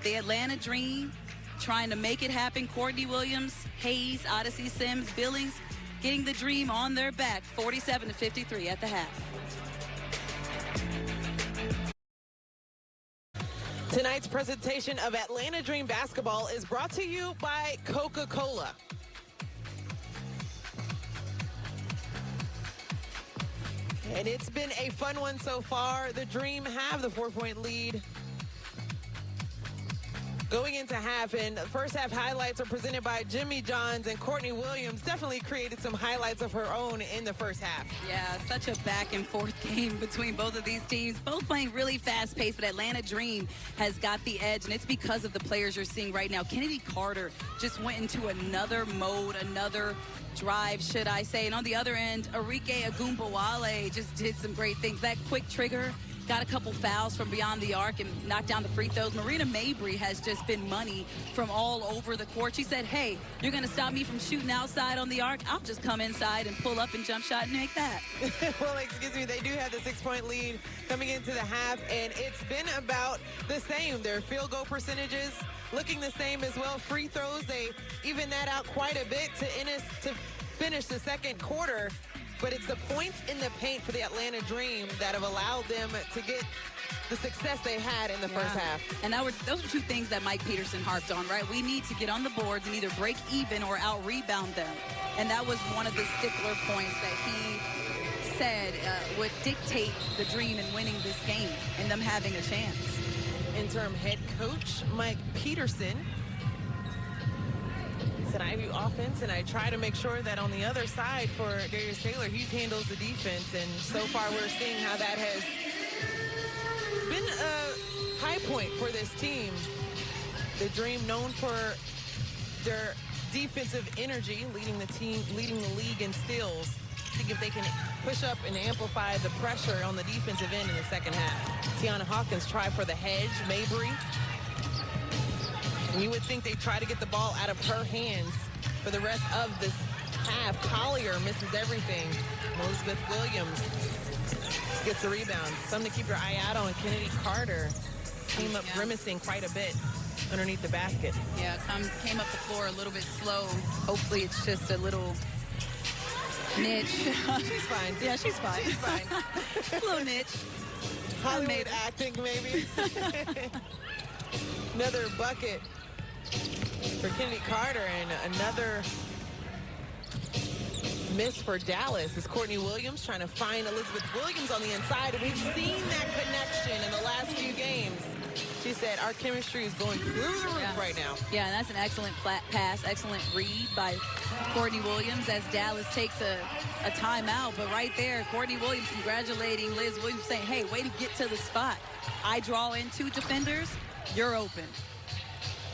The Atlanta Dream trying to make it happen. Courtney Williams, Hayes, Odyssey Sims, Billings getting the Dream on their back, 47-53 at the half. Tonight's presentation of Atlanta Dream basketball is brought to you by Coca-Cola. And it's been a fun one so far. The Dream have the 4-point lead going into half, and the first half highlights are presented by Jimmy Johns, and Courtney Williams definitely created some highlights of her own in the first half. Yeah, such a back and forth game between both of these teams, both playing really fast paced, but Atlanta Dream has got the edge, and it's because of the players you're seeing right now. Kennedy Carter just went into another mode, another drive, should I say. And on the other end, Arike Agumbawale just did some great things. That quick trigger, got a couple fouls from beyond the arc and knocked down the free throws. Marina Mabry has just been money from all over the court. She said, hey, you're going to stop me from shooting outside on the arc? I'll just come inside and pull up and jump shot and make that. Well, excuse me, they do have the 6-point lead coming into the half, and it's been about the same. Their field goal percentages looking the same as well. Free throws, they even that out quite a bit to finish the second quarter. But it's the points in the paint for the Atlanta Dream that have allowed them to get the success they had in the first half. And those are two things that Mike Peterson harped on, right? We need to get on the boards and either break even or out-rebound them. And that was one of the stickler points that he said would dictate the Dream in winning this game and them having a chance. Interim head coach Mike Peterson said, I view offense, and I try to make sure that on the other side for Darius Taylor, he handles the defense. And so far, we're seeing how that has been a high point for this team. The Dream known for their defensive energy, leading the league in steals. I think if they can push up and amplify the pressure on the defensive end in the second half. Tiana Hawkins tried for the hedge, Mabry. And you would think they'd try to get the ball out of her hands for the rest of this half. Collier misses everything. Elizabeth Williams gets the rebound. Something to keep your eye out on. Kennedy Carter came up grimacing quite a bit underneath the basket. Yeah, came up the floor a little bit slow. Hopefully it's just a little niche. She's fine. Yeah, she's fine. She's fine. A little niche. Hollywood acting, maybe. Another bucket for Kennedy Carter, and another miss for Dallas is Courtney Williams trying to find Elizabeth Williams on the inside. We've seen that connection in the last few games. She said, our chemistry is going through the roof right now. Yeah, and that's an excellent pass, excellent read by Courtney Williams as Dallas takes a timeout. But right there, Courtney Williams congratulating Liz Williams, saying, hey, way to get to the spot. I draw in 2 defenders, you're open.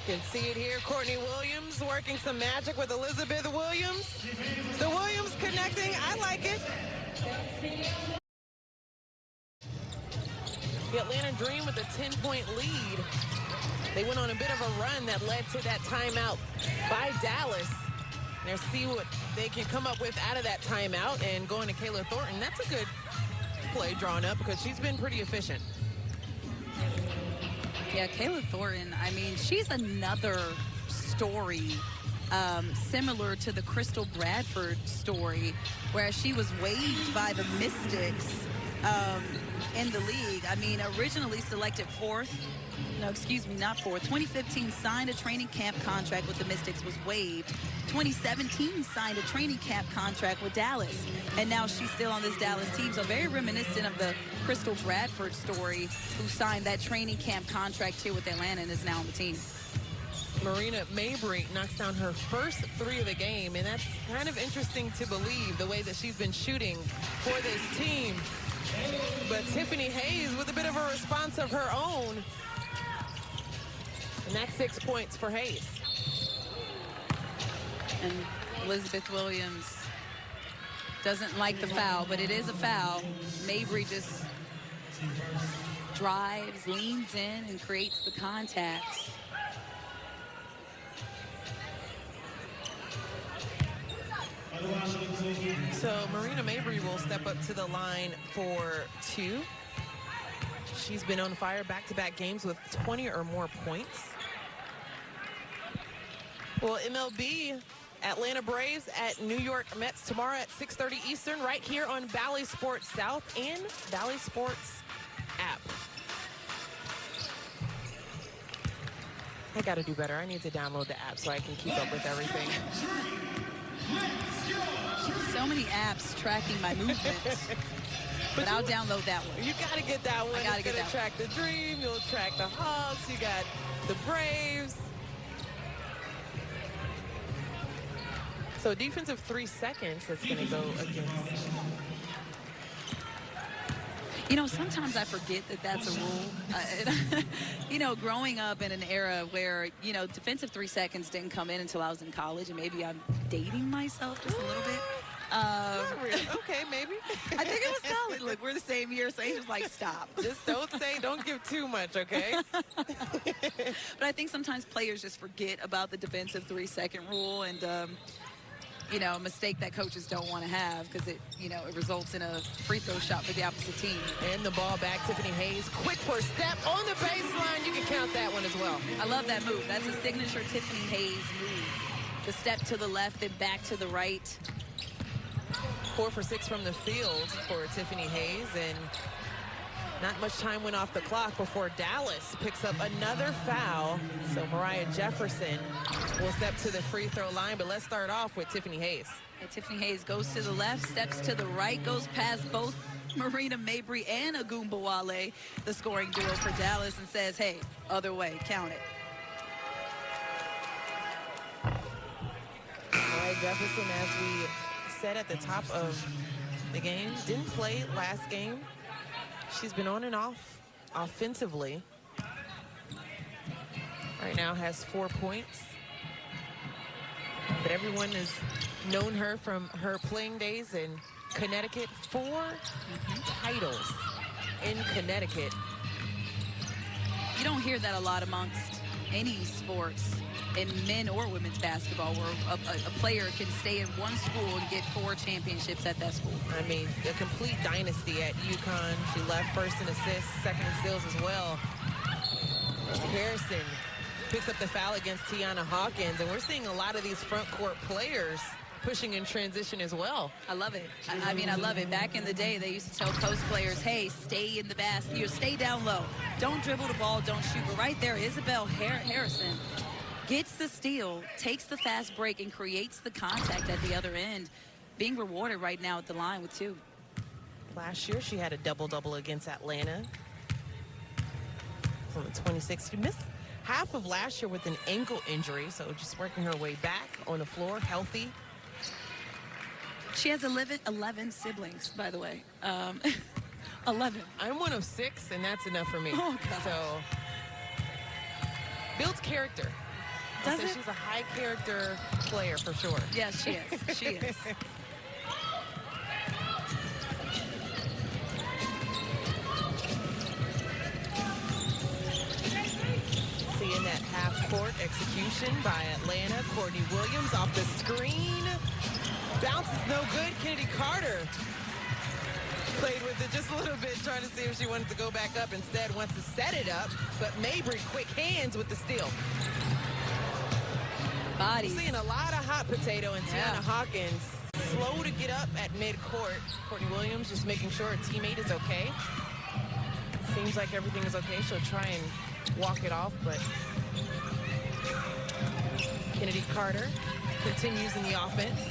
You can see it here. Courtney Williams working some magic with Elizabeth Williams. The Williams connecting. I like it. The Atlanta Dream with a 10-point lead. They went on a bit of a run that led to that timeout by Dallas. Now see what they can come up with out of that timeout and going to Kayla Thornton. That's a good play drawn up because she's been pretty efficient. Yeah, Kayla Thornton, I mean, she's another story similar to the Crystal Bradford story, where she was waived by the Mystics in the league. I mean, originally selected 2015 signed a training camp contract with the Mystics, was waived. 2017 signed a training camp contract with Dallas, and now she's still on this Dallas team. So very reminiscent of the Crystal Bradford story, who signed that training camp contract here with Atlanta and is now on the team. Marina Mabry knocks down her first 3 of the game, and that's kind of interesting to believe, the way that she's been shooting for this team. But Tiffany Hayes with a bit of a response of her own, and that's 6 points for Hayes. And Elizabeth Williams doesn't like the foul, but it is a foul. Mabry just drives, leans in, and creates the contact. So Marina Mabry will step up to the line for 2. She's been on fire back-to-back games with 20 or more points. Well, MLB, Atlanta Braves at New York Mets tomorrow at 6:30 Eastern, right here on Bally Sports South and Bally Sports app. I got to do better. I need to download the app so I can keep up with everything. So many apps tracking my movements. But I'll download that one. You got to get that one. I got to get that one. Track the Dream. You'll track the Hawks. You got the Braves. So defensive 3 seconds that's going to go against. You know, sometimes I forget that that's a rule. You know, growing up in an era where, you know, defensive 3 seconds didn't come in until I was in college, and maybe I'm dating myself just a little bit. Okay, maybe. I think it was college. Look, we're the same year, so Angel's like, stop. Just don't give too much, okay? But I think sometimes players just forget about the defensive 3 second rule, and you know, a mistake that coaches don't want to have, because it, you know, it results in a free throw shot for the opposite team. And the ball back, Tiffany Hayes, quick first step on the baseline. You can count that one as well. I love that move. That's a signature Tiffany Hayes move. The step to the left and back to the right. 4 for 6 from the field for Tiffany Hayes, and not much time went off the clock before Dallas picks up another foul. So Mariah Jefferson will step to the free throw line, but let's start off with Tiffany Hayes. And Tiffany Hayes goes to the left, steps to the right, goes past both Marina Mabry and Agumbawale, the scoring duo for Dallas, and says, hey, other way, count it. Mariah Jefferson, as we said at the top of the game, didn't play last game. She's been on and off offensively. Right now has 4 points. But everyone has known her from her playing days in Connecticut. 4 titles in Connecticut. You don't hear that a lot amongst any sports, in men or women's basketball, where a player can stay in one school and get 4 championships at that school. I mean, a complete dynasty at UConn. She left first in assists, second in steals as well. Harrison picks up the foul against Tiana Hawkins, and we're seeing a lot of these front court players pushing in transition as well. I love it. I mean, I love it. Back in the day, they used to tell post players, hey, stay in the basket, you stay down low. Don't dribble the ball, don't shoot. But right there, Isabel Harrison gets the steal, takes the fast break, and creates the contact at the other end, being rewarded right now at the line with 2. Last year, she had a double-double against Atlanta. on the 26th. She missed half of last year with an ankle injury, so just working her way back on the floor, healthy. She has 11 siblings, by the way. 11. I'm one of 6, and that's enough for me. Oh, God. So, builds character. Does it? She's a high character player for sure. Yes, she is. She is. Seeing that half-court execution by Atlanta. Courtney Williams off the screen. Bounce is no good. Kennedy Carter played with it just a little bit, trying to see if she wanted to go back up. Instead, wants to set it up. But Mabry, quick hands with the steal. Bodies. Seeing a lot of hot potato, and Tiana Hawkins slow to get up at mid-court. Courtney Williams just making sure her teammate is okay. Seems like everything is okay. She'll try and walk it off, but Kennedy Carter continues in the offense.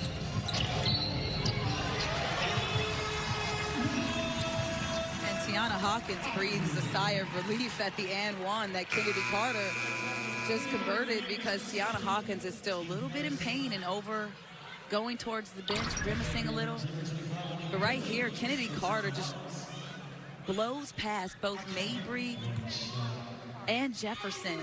And Tiana Hawkins breathes a sigh of relief at the and one that Kennedy Carter just converted, because Tiana Hawkins is still a little bit in pain and going towards the bench, grimacing a little. But right here, Kennedy Carter just blows past both Mabry and Jefferson,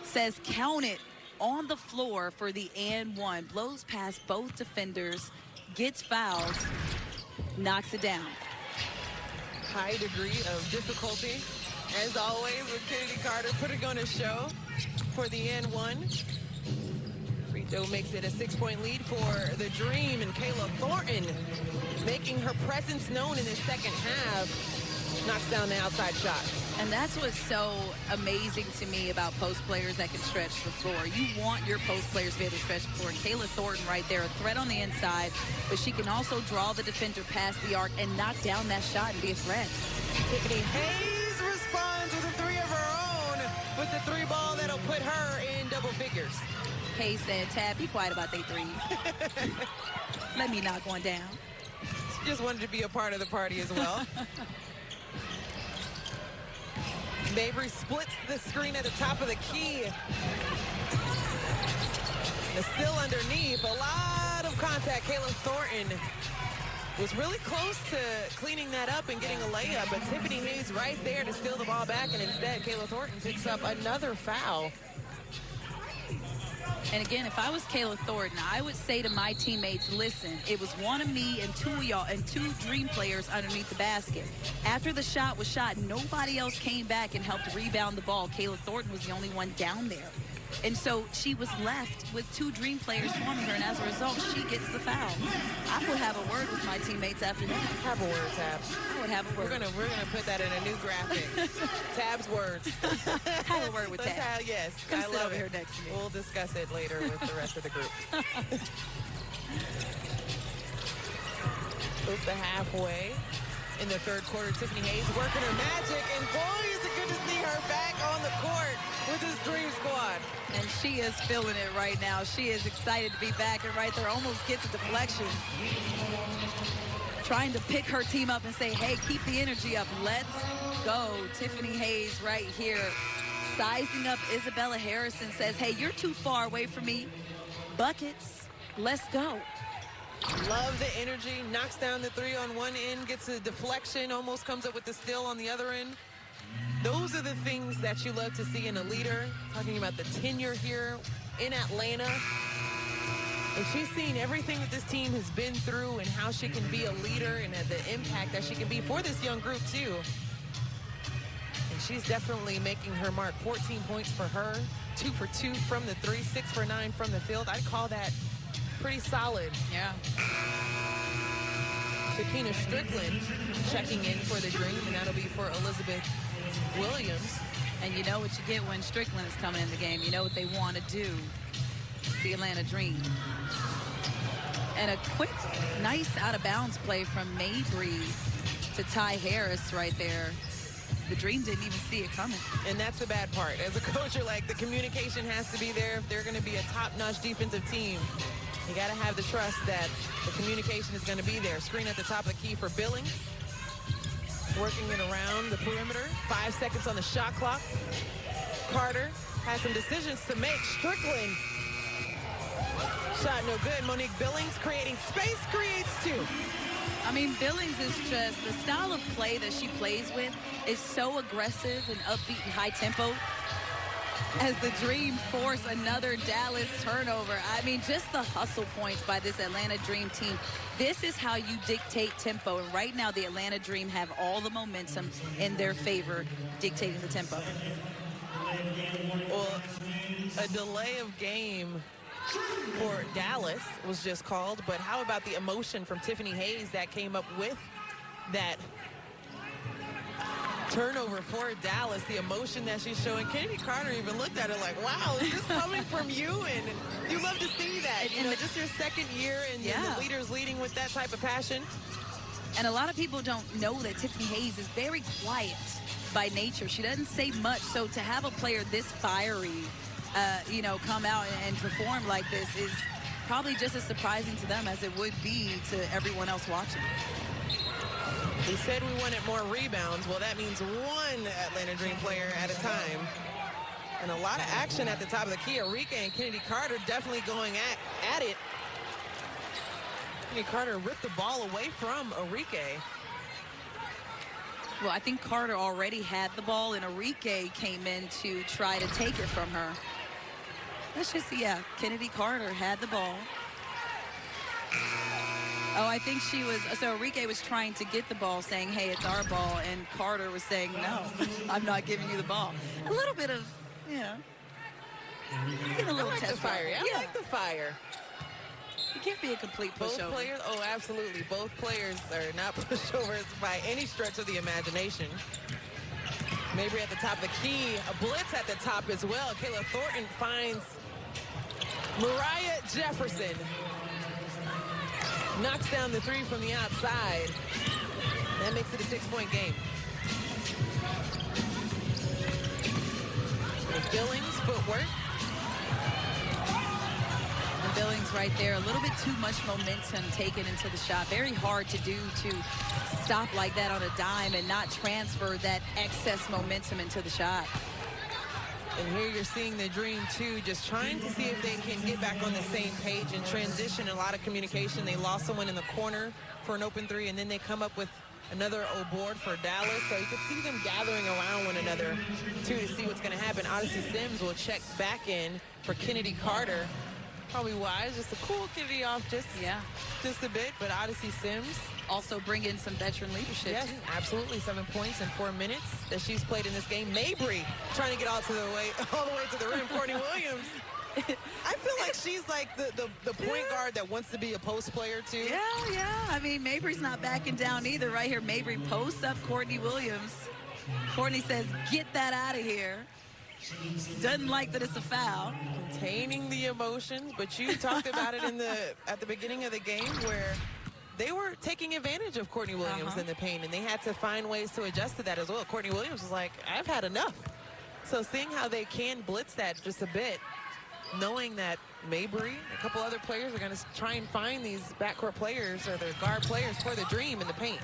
says count it on the floor for the and one, blows past both defenders, gets fouled, knocks it down. High degree of difficulty, as always, with Kennedy Carter, putting on a show for the and one. Free throw makes it a 6-point lead for the Dream, and Kayla Thornton making her presence known in the second half. Knocks down the outside shot. And that's what's so amazing to me about post players that can stretch the floor. You want your post players to be able to stretch the floor. Kayla Thornton right there, a threat on the inside, but she can also draw the defender past the arc and knock down that shot and be a threat. Tiffany Hayes responds with a 3 of her own, with the 3 ball that'll put her in double figures. Hayes said, Tab, be quiet about they 3. Let me knock one down. She just wanted to be a part of the party as well. Mabry splits the screen at the top of the key. The still underneath, a lot of contact. Kayla Thornton was really close to cleaning that up and getting a layup, but Tiffany Hayes right there to steal the ball back, and instead Kayla Thornton picks up another foul. And again, if I was Kayla Thornton, I would say to my teammates, listen, it was one of me and 2 of y'all and 2 Dream players underneath the basket. After the shot was shot, nobody else came back and helped rebound the ball. Kayla Thornton was the only one down there. And so she was left with 2 Dream players swarming her, and as a result, she gets the foul. I would have a word with my teammates after that. Have a word, Tab. I would have a word. We're gonna put that in a new graphic. Tab's words. Have a word with Tab. Yes, Come I sit love over it. here next to me. We'll discuss it later with the rest of the group. Close to halfway in the third quarter. Tiffany Hayes working her magic, and boy, is it good to see her back on the court with this Dream squad. And she is feeling it right now. She is excited to be back, and right there almost gets a deflection. Trying to pick her team up and say, hey, keep the energy up. Let's go. Tiffany Hayes right here sizing up Isabella Harrison, says, hey, you're too far away from me. Buckets, let's go. Love the energy. Knocks down the 3 on one end, gets a deflection, almost comes up with the steal on the other end. Those are the things that you love to see in a leader. Talking about the tenure here in Atlanta. And she's seen everything that this team has been through and how she can be a leader and the impact that she can be for this young group too. And she's definitely making her mark. 14 points for her, 2 for 2 from the 3, 6 for 9 from the field. I'd call that pretty solid. Yeah. Shakina Strickland checking in for the Dream, and that'll be for Elizabeth Williams. And you know what you get when Strickland is coming in the game. You know what they want to do, the Atlanta Dream. And a quick, nice out-of-bounds play from Mabry to Ty Harris right there. The Dream didn't even see it coming. And that's the bad part. As a coach, you're like, the communication has to be there if they're going to be a top-notch defensive team. You got to have the trust that the communication is going to be there. Screen at the top of the key for Billings. working it around the perimeter. 5 seconds on the shot clock. Carter has some decisions to make. Strickland. Shot no good. Monique Billings creating space, creates two. I mean, Billings is just, the style of play that she plays with is so aggressive and upbeat and high tempo. As the Dream force another Dallas turnover. I mean, just the hustle points by this Atlanta Dream team. This is how you dictate tempo. And right now, the Atlanta Dream have all the momentum in their favor, dictating the tempo. Well, a delay of game for Dallas was just called, but how about the emotion from Tiffany Hayes that came up with that turnover for Dallas, the emotion that she's showing. Kennedy Carter even looked at her like, wow, is this coming from you? And you love to see that. You know, just your second year and the leaders leading with that type of passion. And a lot of people don't know that Tiffany Hayes is very quiet by nature. She doesn't say much. So to have a player this fiery, you know, come out and perform like this is probably just as surprising to them as it would be to everyone else watching. We said we wanted more rebounds. Well, that means one Atlanta Dream player at a time. And a lot of action at the top of the key. Arike and Kennedy Carter definitely going at it. Kennedy Carter ripped the ball away from Arike. Well, I think Carter already had the ball, and Arike came in to try to take it from her. Let's just see, Kennedy Carter had the ball. Oh, I think she was, so Arike was trying to get the ball, saying, hey, it's our ball, and Carter was saying, no, I'm not giving you the ball. A little bit of, you know, getting a little I like test the fire. I like the fire. You can't be a complete pushover. Both players, oh, absolutely. Both players are not pushovers by any stretch of the imagination. Mabry at the top of the key, a blitz at the top as well. Kayla Thornton finds Mariah Jefferson. Knocks down the three from the outside. That makes it a 6-point game. With Billings, footwork. And Billings right there, a little bit too much momentum taken into the shot. Very hard to do, to stop like that on a dime and not transfer that excess momentum into the shot. And here you're seeing the Dream 2 just trying to see if they can get back on the same page and transition. A lot of communication. They lost someone in the corner for an open three, and then they come up with another board for Dallas. So you can see them gathering around one another, too, to see what's going to happen. Odyssey Sims will check back in for Kennedy Carter. Probably wise, just to cool Kennedy off just a bit, but Odyssey Sims also bring in some veteran leadership. Yes, absolutely. 7 points in 4 minutes that she's played in this game. Mabry trying to get all the way to the rim. Courtney Williams. I feel like she's like the point guard that wants to be a post player too. Yeah. I mean, Mabry's not backing down either. Right here, Mabry posts up Courtney Williams. Courtney says, "Get that out of here." Doesn't like that it's a foul. Containing the emotions, but you talked about it at the beginning of the game where they were taking advantage of Courtney Williams in the paint, and they had to find ways to adjust to that as well. Courtney Williams was like, I've had enough. So seeing how they can blitz that just a bit, knowing that Mabry, a couple other players are going to try and find these backcourt players or their guard players for the Dream in the paint.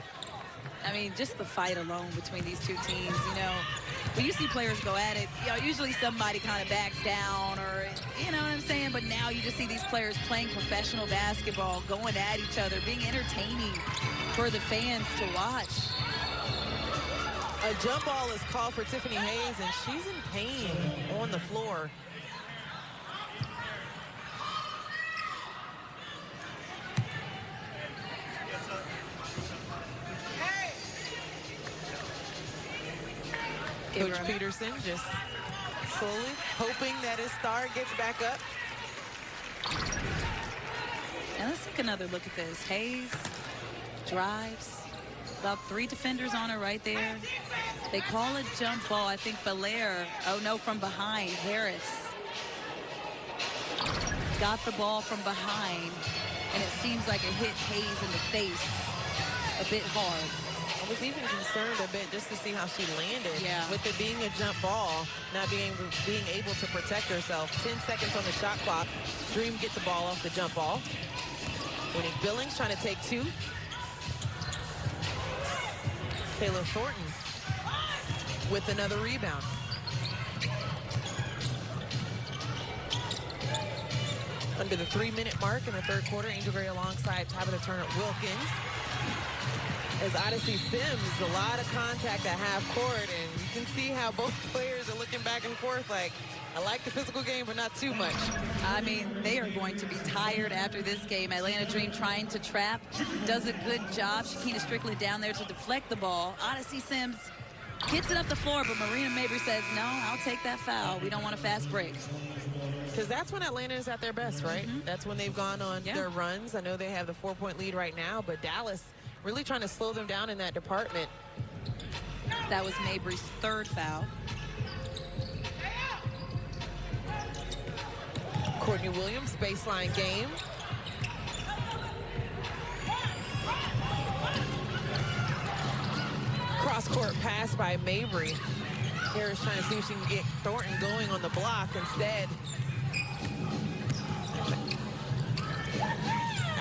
I mean, just the fight alone between these two teams, you know, when you see players go at it, you know, usually somebody kind of backs down or, you know what I'm saying? But now you just see these players playing professional basketball, going at each other, being entertaining for the fans to watch. A jump ball is called for Tiffany Hayes, and she's in pain on the floor. Coach Peterson just slowly hoping that his star gets back up. And let's take another look at this. Hayes drives. About 3 defenders on her right there. They call a jump ball. I think Belair, oh no, from behind. Harris got the ball from behind, and it seems like it hit Hayes in the face a bit hard. I was even concerned a bit just to see how she landed. Yeah. With it being a jump ball, not being able to protect herself. 10 seconds on the shot clock. Dream get the ball off the jump ball. Monique Billings trying to take 2. Kayla Thornton with another rebound. Under the 3-minute mark in the third quarter, Angel Gray alongside Tabitha Turner-Wilkins. As Odyssey Sims, a lot of contact at half court, and you can see how both players are looking back and forth like, I like the physical game, but not too much. I mean, they are going to be tired after this game. Atlanta Dream trying to trap, does a good job. Shakina Strickland down there to deflect the ball. Odyssey Sims gets it up the floor, but Marina Mabry says, no, I'll take that foul. We don't want a fast break. Because that's when Atlanta is at their best, right? That's when they've gone on their runs. I know they have the 4-point lead right now, but Dallas really trying to slow them down in that department. That was Mabry's third foul. Courtney Williams, baseline game. Cross-court pass by Mabry. Harris trying to see if she can get Thornton going on the block. Instead,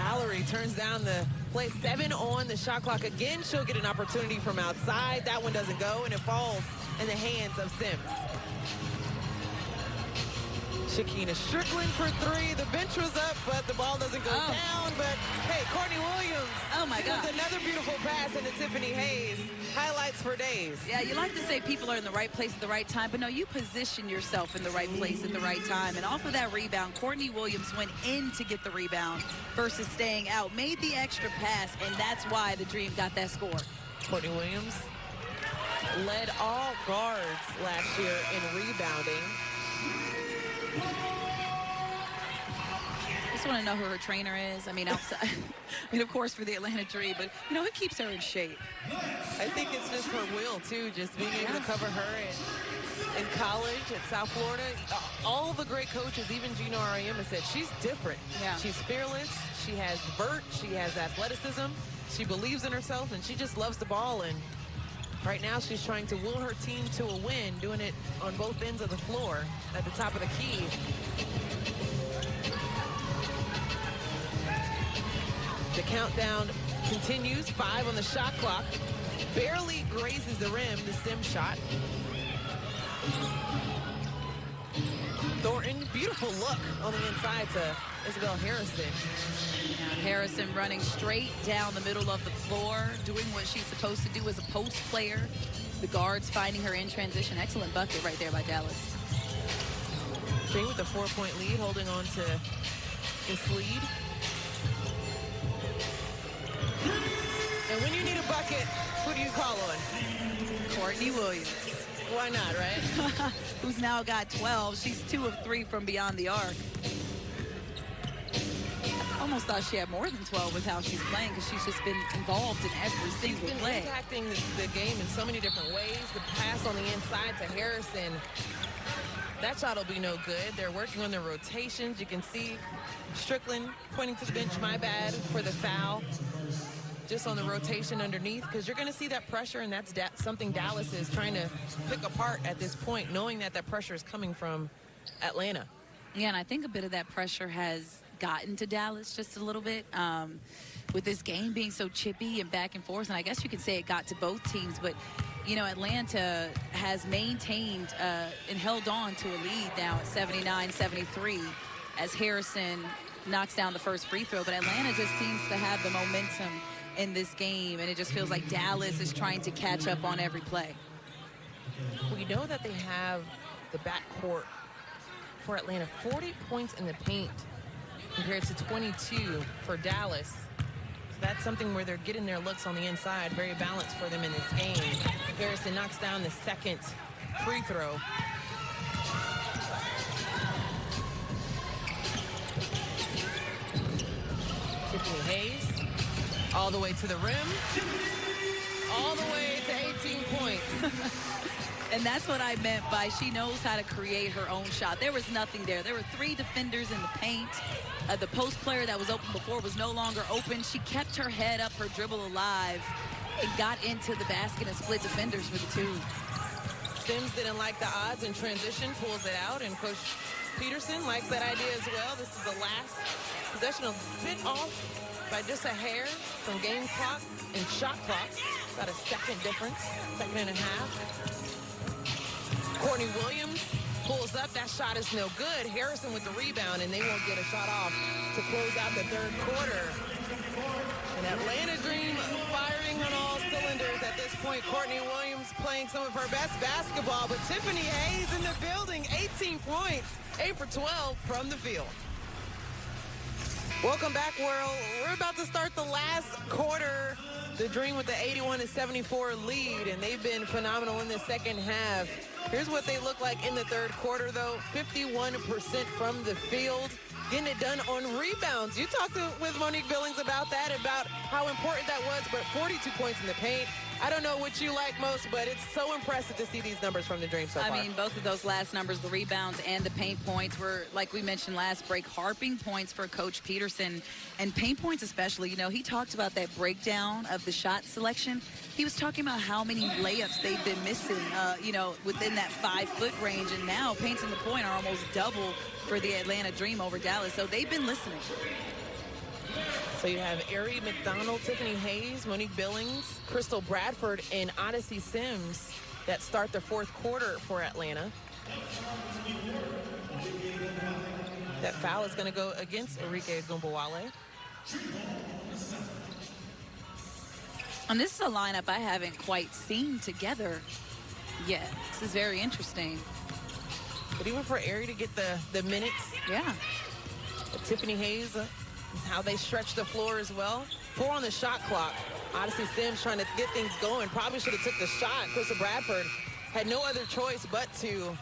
Allery turns down the play. 7 on the shot clock. Again, she'll get an opportunity from outside. That one doesn't go, and it falls in the hands of Sims. Shakina Strickland for 3. The bench was up, but the ball doesn't go down. But, hey, Courtney Williams. Oh, my God. With another beautiful pass into Tiffany Hayes. Highlights for days. Yeah, you like to say people are in the right place at the right time, but no, you position yourself in the right place at the right time. And off of that rebound, Courtney Williams went in to get the rebound versus staying out. Made the extra pass, and that's why the Dream got that score. Courtney Williams led all guards last year in rebounding. I just want to know who her trainer is. I mean, outside. I mean, of course, for the Atlanta Dream, but, you know, who keeps her in shape? I think it's just her will, too, just being able to cover her in college at South Florida. All the great coaches, even Gino Ariema, said she's different. Yeah. She's fearless. She has vert. She has athleticism. She believes in herself, and she just loves the ball. And right now, she's trying to will her team to a win, doing it on both ends of the floor at the top of the key. The countdown continues. 5 on the shot clock. Barely grazes the rim, the Sim shot. Thornton, beautiful look on the inside to Isabel Harrison. Yeah, Harrison running straight down the middle of the floor, doing what she's supposed to do as a post player. The guards finding her in transition. Excellent bucket right there by Dallas. Dream with a 4-point lead, holding on to this lead. And when you need a bucket, who do you call on? Courtney Williams. Why not, right? Who's now got 12. She's 2 of 3 from beyond the arc. Almost thought she had more than 12 with how she's playing, because she's just been involved in every single play. Impacting the game in so many different ways. The pass on the inside to Harrison. That shot will be no good. They're working on their rotations. You can see Strickland pointing to the bench, my bad, for the foul. Just on the rotation underneath, because you're going to see that pressure, and that's something Dallas is trying to pick apart at this point, knowing that that pressure is coming from Atlanta. Yeah, and I think a bit of that pressure has gotten to Dallas just a little bit with this game being so chippy and back and forth. And I guess you could say it got to both teams, but you know, Atlanta has maintained and held on to a lead now at 79-73 as Harrison knocks down the first free throw. But Atlanta just seems to have the momentum in this game, and it just feels like Dallas is trying to catch up on every play. We know that they have the backcourt for Atlanta, 40 points in the paint compared to 22 for Dallas. So that's something where they're getting their looks on the inside. Very balanced for them in this game. Harrison knocks down the second free throw. Tiffany Hayes all the way to the rim, all the way to 18 points. And that's what I meant by she knows how to create her own shot. There was nothing there. There were 3 defenders in the paint. The post player that was open before was no longer open. She kept her head up, her dribble alive, and got into the basket and split defenders for the 2. Sims didn't like the odds in transition, pulls it out, and Coach Peterson likes that idea as well. This is the last possession, a bit off by just a hair from game clock and shot clock. About a second difference, second and a half. Courtney Williams pulls up. That shot is no good. Harrison with the rebound, and they won't get a shot off to close out the third quarter. And Atlanta Dream firing on all cylinders at this point. Courtney Williams playing some of her best basketball, but Tiffany Hayes in the building, 18 points, 8 for 12 from the field. Welcome back, world. We're about to start the last quarter. The Dream with the 81-74 lead, and they've been phenomenal in the second half. Here's what they look like in the third quarter, though. 51% from the field, getting it done on rebounds. You talked with Monique Billings about that, about how important that was, but 42 points in the paint. I don't know what you like most, but it's so impressive to see these numbers from the Dream so far. I mean, both of those last numbers, the rebounds and the paint points, were, like we mentioned last break, harping points for Coach Peterson. And paint points especially, you know, he talked about that breakdown of the shot selection. He was talking about how many layups they've been missing, you know, within that 5-foot range. And now paints in the point are almost double for the Atlanta Dream over Dallas. So they've been listening. So you have Ari McDonald, Tiffany Hayes, Monique Billings, Crystal Bradford, and Odyssey Sims that start the fourth quarter for Atlanta. That foul is going to go against Enrique Gumbawale. And this is a lineup I haven't quite seen together yet. This is very interesting. But even for Ari to get the minutes. Yeah. Tiffany Hayes, how they stretch the floor as well. 4 on the shot clock. Odyssey Sims trying to get things going. Probably should have took the shot. Crystal Bradford had no other choice but to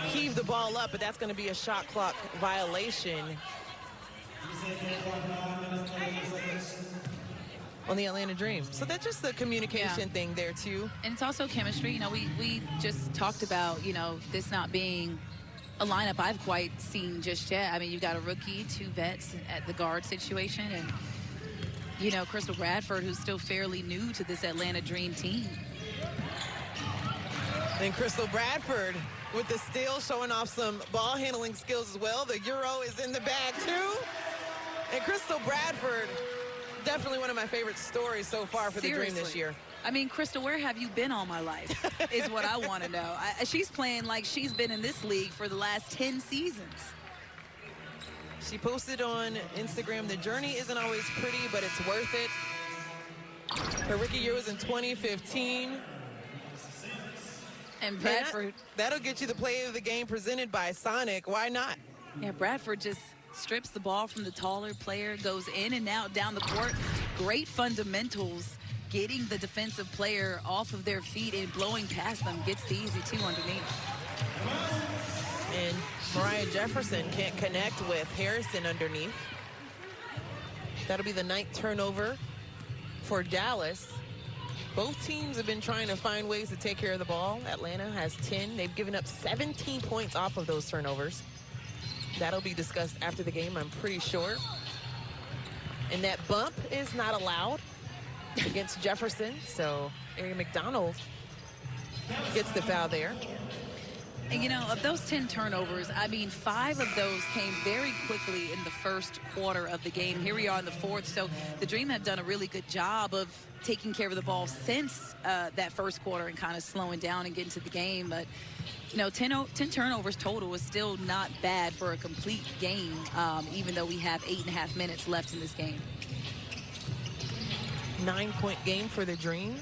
heave the ball up, but that's going to be a shot clock violation on the Atlanta Dream. So that's just the communication thing there too. And it's also chemistry. You know, we just talked about, you know, this not being a lineup I've quite seen just yet. I mean, you've got a rookie, 2 vets at the guard situation, and, you know, Crystal Bradford, who's still fairly new to this Atlanta Dream team. And Crystal Bradford with the steal, showing off some ball handling skills as well. The Euro is in the bag too. And Crystal Bradford, definitely one of my favorite stories so far for the Dream this year. I mean, Crystal, where have you been all my life is what I want to know. She's playing like she's been in this league for the last 10 seasons. She posted on Instagram, the journey isn't always pretty, but it's worth it. Her rookie year was in 2015. And Bradford. That'll get you the play of the game presented by Sonic. Why not? Yeah, Bradford just strips the ball from the taller player, goes in and out down the court. Great fundamentals, getting the defensive player off of their feet and blowing past them. Gets the easy 2 underneath. And Mariah Jefferson can't connect with Harrison underneath. That'll be the 9th turnover for Dallas. Both teams have been trying to find ways to take care of the ball. Atlanta has 10. They've given up 17 points off of those turnovers. That'll be discussed after the game, I'm pretty sure. And that bump is not allowed against Jefferson. So Ari McDonald gets the foul there. And, you know, of those 10 turnovers, I mean, 5 of those came very quickly in the first quarter of the game. Here we are in the fourth. So the Dream have done a really good job of taking care of the ball since that first quarter and kind of slowing down and getting to the game. But, you know, 10 turnovers total is still not bad for a complete game, even though we have 8.5 minutes left in this game. 9-point game for the Dream.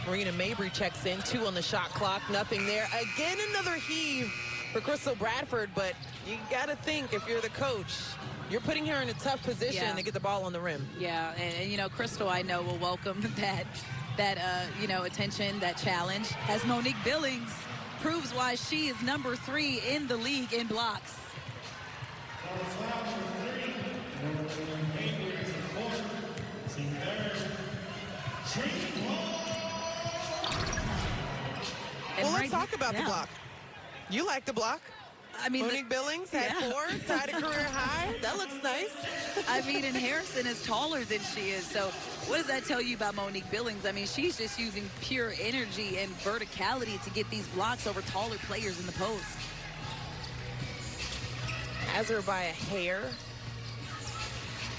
Marina Mabry checks in, 2 on the shot clock, nothing there. Again, another heave for Crystal Bradford, but you got to think, if you're the coach, you're putting her in a tough position to get the ball on the rim. Yeah, and you know, Crystal, I know, will welcome that you know, attention, that challenge, as Monique Billings proves why she is number 3 in the league in blocks. Well, let's talk about the block. You like the block? I mean, Monique Billings had 4, tied a career high. That looks nice. I mean, and Harrison is taller than she is. So what does that tell you about Monique Billings? I mean, she's just using pure energy and verticality to get these blocks over taller players in the post. Has her by a hair.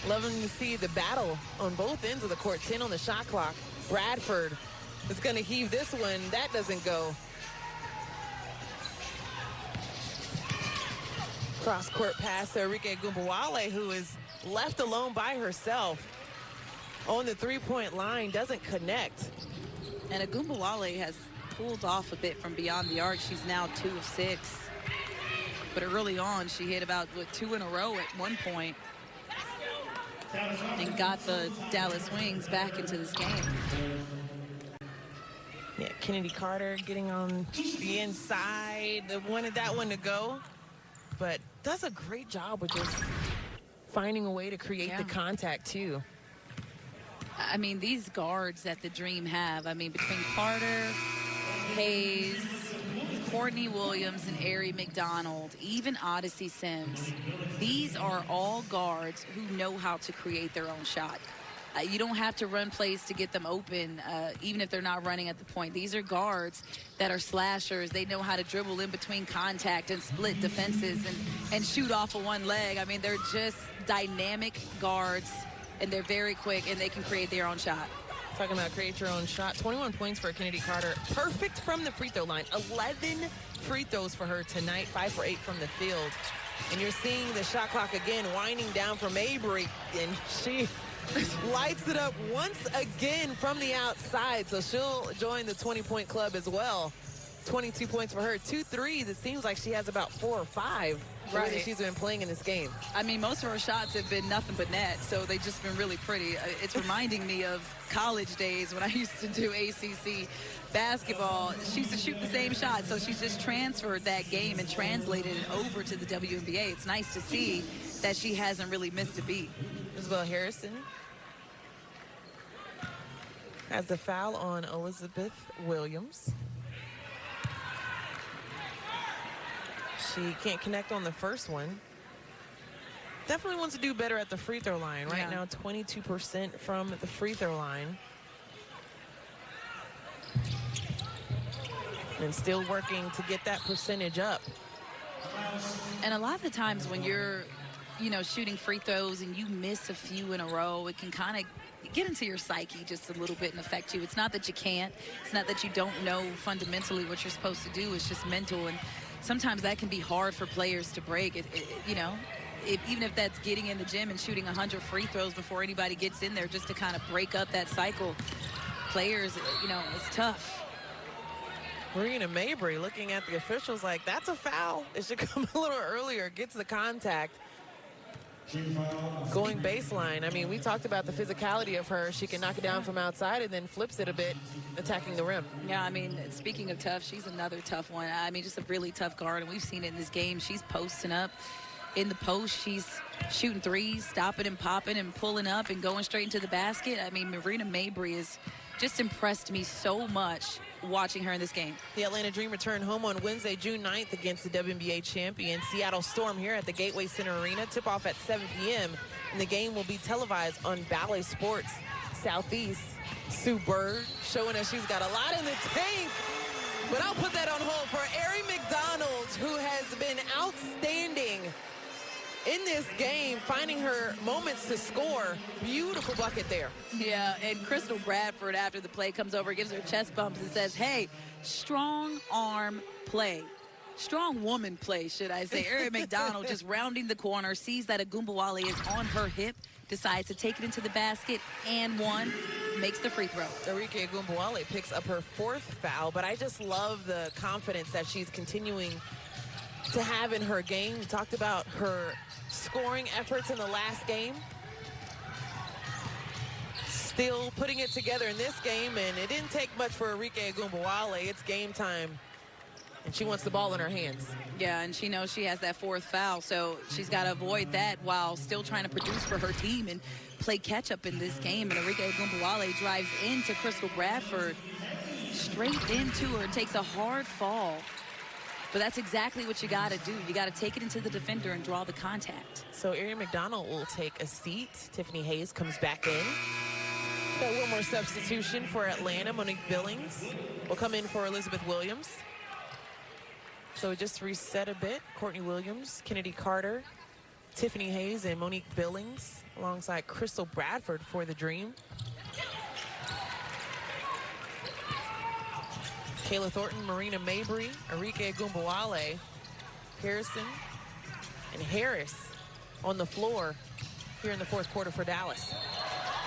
Loving to see the battle on both ends of the court. 10 on the shot clock. Bradford is going to heave this one. That doesn't go. Cross-court pass to Enrique Gumbawale, who is left alone by herself on the three-point line, doesn't connect. And Agumbawale has pulled off a bit from beyond the arc. She's now 2 of 6. But early on, she hit about 2 in a row at one point and got the Dallas Wings back into this game. Yeah, Kennedy Carter getting on the inside. They wanted that one to go, but does a great job with just finding a way to create the contact, too. I mean, these guards that the Dream have, I mean, between Carter, Hayes, Courtney Williams, and Ari McDonald, even Odyssey Sims, these are all guards who know how to create their own shot. You don't have to run plays to get them open, even if they're not running at the point. These are guards that are slashers. They know how to dribble in between contact and split defenses and shoot off of one leg. I mean, they're just dynamic guards, and they're very quick, and they can create their own shot. Talking about create your own shot, 21 points for Kennedy Carter. Perfect from the free throw line. 11 free throws for her tonight, 5 for 8 from the field. And you're seeing the shot clock again winding down from Mabry, and she lights it up once again from the outside. So she'll join the 20-point club as well. 22 points for her, 2 threes. It seems like she has about 4 or 5 the way that she's been playing in this game. I mean, most of her shots have been nothing but net, so they've just been really pretty. It's reminding me of college days when I used to do ACC basketball. She used to shoot the same shot, so she just transferred that game and translated it over to the WNBA. It's nice to see that she hasn't really missed a beat. Isabel Harrison has the foul on Elizabeth Williams. She can't connect on the first one. Definitely wants to do better at the free throw line. Right now, 22% from the free throw line. And still working to get that percentage up. And a lot of the times when you're, shooting free throws and you miss a few in a row, it can kind of get into your psyche just a little bit and affect you. It's not that you can't. It's not that you don't know fundamentally what you're supposed to do. It's just mental. And sometimes that can be hard for players to break. Even if that's getting in the gym and shooting 100 free throws before anybody gets in there, just to kind of break up that cycle. Players, it's tough. Marina Mabry looking at the officials like, that's a foul. It should come a little earlier. Gets the contact. Going baseline. I mean, we talked about the physicality of her. She can knock it down from outside and then flips it a bit, attacking the rim. Yeah, I mean, speaking of tough, she's another tough one. I mean, just a really tough guard, and we've seen it in this game. She's posting up in the post. She's shooting threes, stopping and popping and pulling up and going straight into the basket. I mean, Marina Mabry has just impressed me so much watching her in this game. The Atlanta Dream return home on Wednesday, June 9th against the WNBA champion Seattle Storm here at the Gateway Center Arena. Tip-off at 7 p.m. and the game will be televised on Ballet Sports Southeast. Sue Bird showing us she's got a lot in the tank, but I'll put that on hold for Ari McDonald, who has been outstanding in this game, finding her moments to score. Beautiful bucket there. Yeah, and Crystal Bradford, after the play, comes over, gives her chest bumps and says, hey, strong arm play. Strong woman play, should I say. Ari McDonald just rounding the corner, sees that Agumbawale is on her hip, decides to take it into the basket, and makes the free throw. Enrique Agumbawale picks up her 4th foul, but I just love the confidence that she's continuing to have in her game. We talked about her scoring efforts in the last game. Still putting it together in this game, and it didn't take much for Enrique Agumbawale. It's game time, and she wants the ball in her hands. Yeah, and she knows she has that 4th foul, so she's got to avoid that while still trying to produce for her team and play catch-up in this game. And Enrique Agumbawale drives into Crystal Bradford, straight into her, takes a hard fall. But that's exactly what you got to do. You got to take it into the defender and draw the contact. So Ari McDonald will take a seat. Tiffany Hayes comes back in. Got one more substitution for Atlanta. Monique Billings will come in for Elizabeth Williams. So just reset a bit. Courtney Williams, Kennedy Carter, Tiffany Hayes and Monique Billings alongside Crystal Bradford for the Dream. Kayla Thornton, Marina Mabry, Arike Gumbawale, Harrison, and Harris on the floor here in the fourth quarter for Dallas.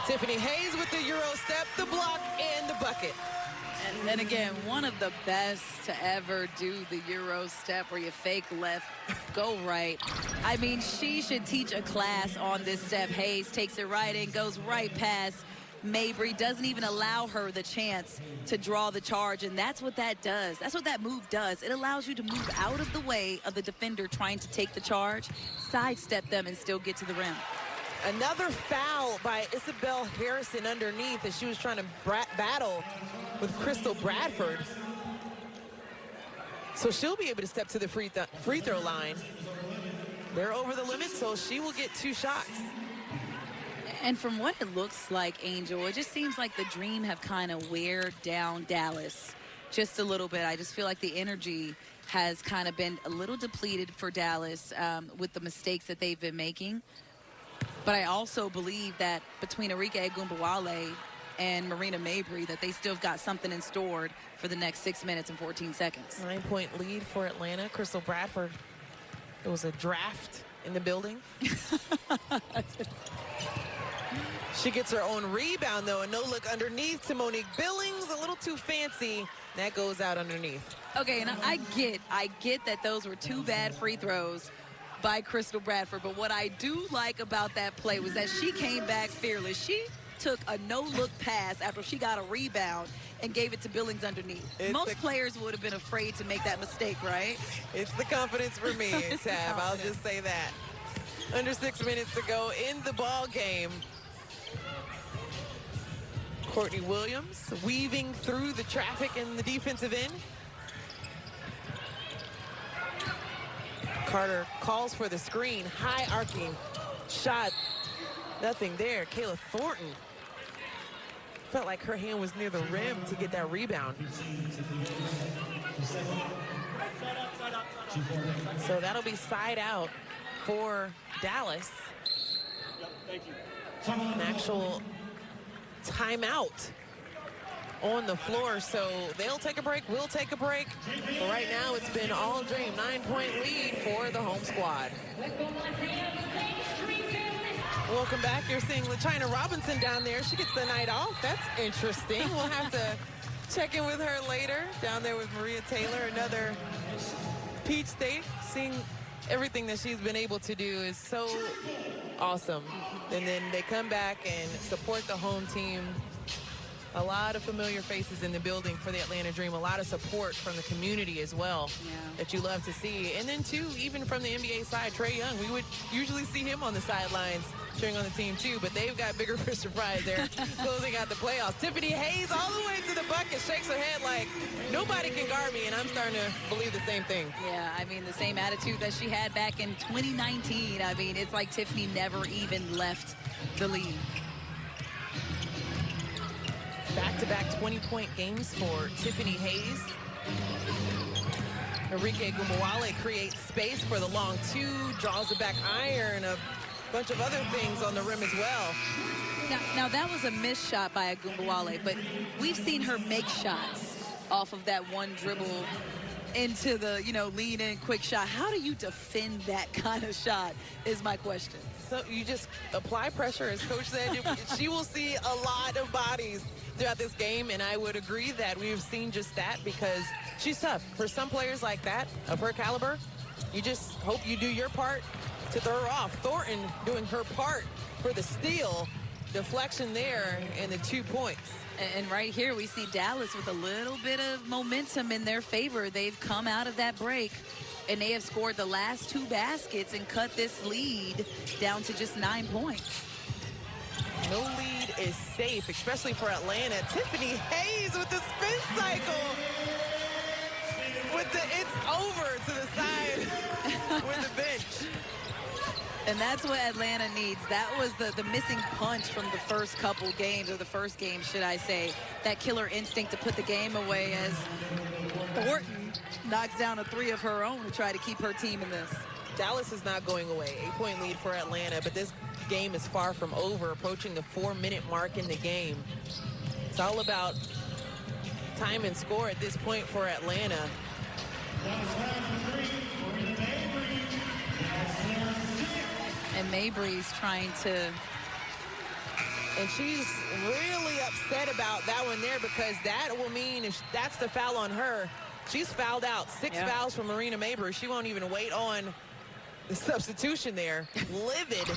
Tiffany Hayes with the Euro step, the block, and the bucket. And again, one of the best to ever do the Euro step where you fake left, go right. I mean, she should teach a class on this step. Hayes takes it right in, goes right past Mabry, doesn't even allow her the chance to draw the charge, and that's what that does. That's what that move does. It allows you to move out of the way of the defender trying to take the charge, sidestep them, and still get to the rim. Another foul by Isabel Harrison underneath as she was trying to battle with Crystal Bradford. So she'll be able to step to the free throw line. They're over the limit, so she will get 2 shots. And from what it looks like, Angel, it just seems like the Dream have kind of weared down Dallas just a little bit. I just feel like the energy has kind of been a little depleted for Dallas with the mistakes that they've been making. But I also believe that between Arike Gumbawale and Marina Mabry that they still have got something in store for the next 6 minutes and 14 seconds. 9-point lead for Atlanta. Crystal Bradford, there was a draft in the building. She gets her own rebound, though. A no-look underneath to Monique Billings. A little too fancy. That goes out underneath. Okay, and I get that those were 2 bad free throws by Crystal Bradford. But what I do like about that play was that she came back fearless. She took a no-look pass after she got a rebound and gave it to Billings underneath. Most players would have been afraid to make that mistake, right? It's the confidence for me, Tab. I'll just say that. Under 6 minutes to go in the ball game. Courtney Williams weaving through the traffic in the defensive end. Carter calls for the screen. High arcing shot. Nothing there. Kayla Thornton felt like her hand was near the rim to get that rebound. So that'll be side out for Dallas. An actual timeout on the floor, so they'll take a break, we'll take a break. But right now it's been all Dream. 9-point lead for the home squad. Welcome back. You're seeing LaChina Robinson down there. She gets the night off. That's interesting. We'll have to check in with her later. Down there with Maria Taylor, another Peach State. Seeing everything that she's been able to do is so awesome. And then they come back and support the home team. A lot of familiar faces in the building for the Atlanta Dream. A lot of support from the community as well that you love to see. And then, too, even from the NBA side, Trae Young, we would usually see him on the sidelines cheering on the team, too. But they've got bigger fish to fry. They're closing out the playoffs. Tiffany Hayes all the way to the bucket, shakes her head like, nobody can guard me. And I'm starting to believe the same thing. Yeah, I mean, the same attitude that she had back in 2019. I mean, it's like Tiffany never even left the league. Back-to-back 20-point games for Tiffany Hayes. Arike Gumbawale creates space for the long 2, draws it back iron, a bunch of other things on the rim as well. Now that was a missed shot by a Gumbawale, but we've seen her make shots off of that one dribble into the, lean in quick shot. How do you defend that kind of shot is my question. So you just apply pressure, as Coach said. She will see a lot of bodies throughout this game, and I would agree that we've seen just that because she's tough. For some players like that, of her caliber, you just hope you do your part to throw her off. Thornton doing her part for the steal, deflection there, and the 2 points. And right here we see Dallas with a little bit of momentum in their favor. They've come out of that break, and they have scored the last 2 baskets and cut this lead down to just 9 points. No lead is safe, especially for Atlanta. Tiffany Hayes with the spin cycle. With the it's over to the side with the bench. And that's what Atlanta needs. That was the missing punch from the first couple games, or the first game, should I say. That killer instinct to put the game away as Thornton knocks down a 3 of her own to try to keep her team in this. Dallas is not going away. 8-point lead for Atlanta, but this game is far from over, approaching the 4-minute mark in the game. It's all about time and score at this point for Atlanta. And Mabry's trying to... And she's really upset about that one there, because that will mean if that's the foul on her, she's fouled out. 6 fouls from Marina Mabry. She won't even wait on the substitution there. Livid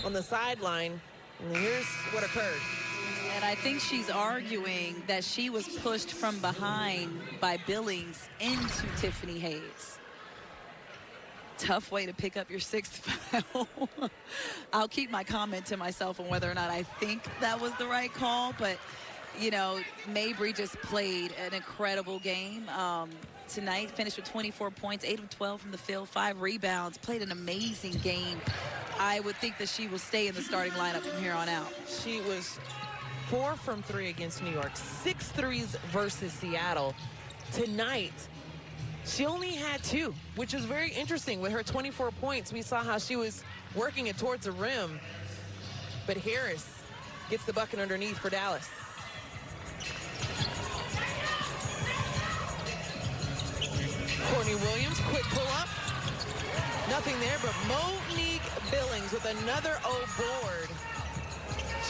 on the sideline. And here's what occurred. And I think she's arguing that she was pushed from behind by Billings into Tiffany Hayes. Tough way to pick up your 6th foul. I'll keep my comment to myself on whether or not I think that was the right call, but you know, Mabry just played an incredible game tonight. Finished with 24 points, 8 of 12 from the field, 5 rebounds, played an amazing game. I would think that she will stay in the starting lineup from here on out. She was 4 from 3 against New York, 6 threes versus Seattle. Tonight, she only had 2, which is very interesting. With her 24 points, we saw how she was working it towards the rim. But Harris gets the bucket underneath for Dallas. Courtney Williams, quick pull-up. Nothing there, but Monique Billings with another O board.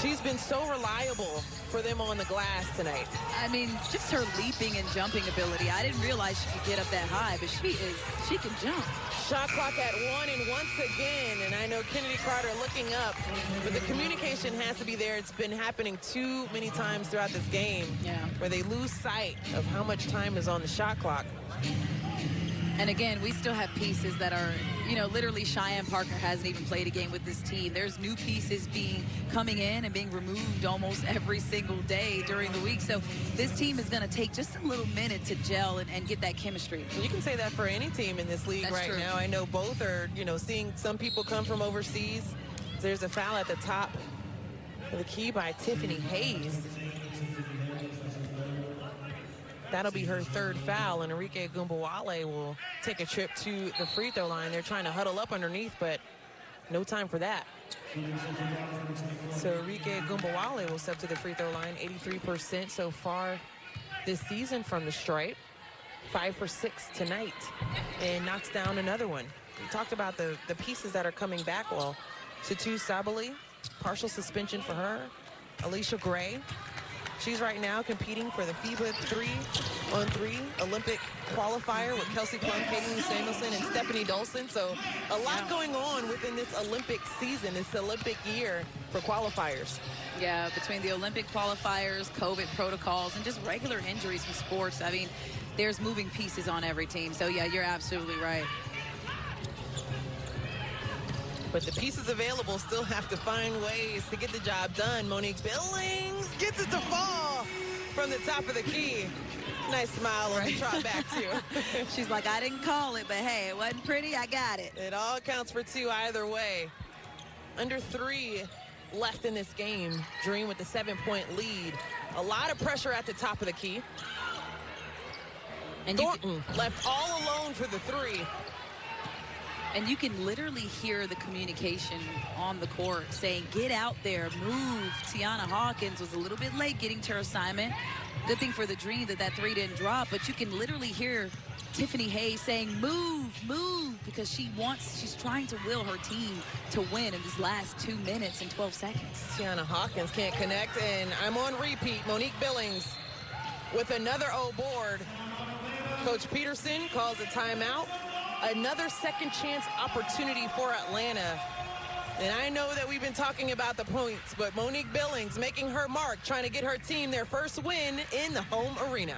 She's been so reliable for them on the glass tonight. I mean, just her leaping and jumping ability. I didn't realize she could get up that high, but she can jump. Shot clock at 1, and once again, and I know Kennedy Carter looking up, but the communication has to be there. It's been happening too many times throughout this game, where they lose sight of how much time is on the shot clock. And again, we still have pieces that are, you know, literally Cheyenne Parker hasn't even played a game with this team. There's new pieces coming in and being removed almost every single day during the week. So this team is going to take just a little minute to gel and get that chemistry. You can say that for any team in this league right now. I know both are, you know, seeing some people come from overseas. There's a foul at the top of the key by Tiffany Hayes. That'll be her 3rd foul, and Enrique Gumbawale will take a trip to the free throw line. They're trying to huddle up underneath, but no time for that. So Enrique Gumbawale will step to the free throw line. 83% so far this season from the stripe. 5 for 6 tonight, and knocks down another one. We talked about the pieces that are coming back well. Satu Sabali, partial suspension for her. Alicia Gray. She's right now competing for the FIBA 3-on-3 Olympic qualifier with Kelsey Plum, Katie Samuelson, and Stephanie Dolson. So a lot going on within this Olympic season, this Olympic year for qualifiers. Yeah, between the Olympic qualifiers, COVID protocols, and just regular injuries from sports. I mean, there's moving pieces on every team. So, yeah, you're absolutely right. But the pieces available still have to find ways to get the job done. Monique Billings gets it to fall from the top of the key. Nice smile on the trot back, too. She's like, I didn't call it, but hey, it wasn't pretty. I got it. It all counts for 2 either way. Under 3 left in this game. Dream with the 7-point lead. A lot of pressure at the top of the key. And Thornton left all alone for the 3. And you can literally hear the communication on the court saying, get out there, move. Tiana Hawkins was a little bit late getting to her assignment. Good thing for the Dream that 3 didn't drop, but you can literally hear Tiffany Hayes saying, move, move, because she's trying to will her team to win in these last 2 minutes and 12 seconds. Tiana Hawkins can't connect, and I'm on repeat. Monique Billings with another O board. Coach Peterson calls a timeout. Another second chance opportunity for Atlanta. And I know that we've been talking about the points, but Monique Billings making her mark, trying to get her team their first win in the home arena.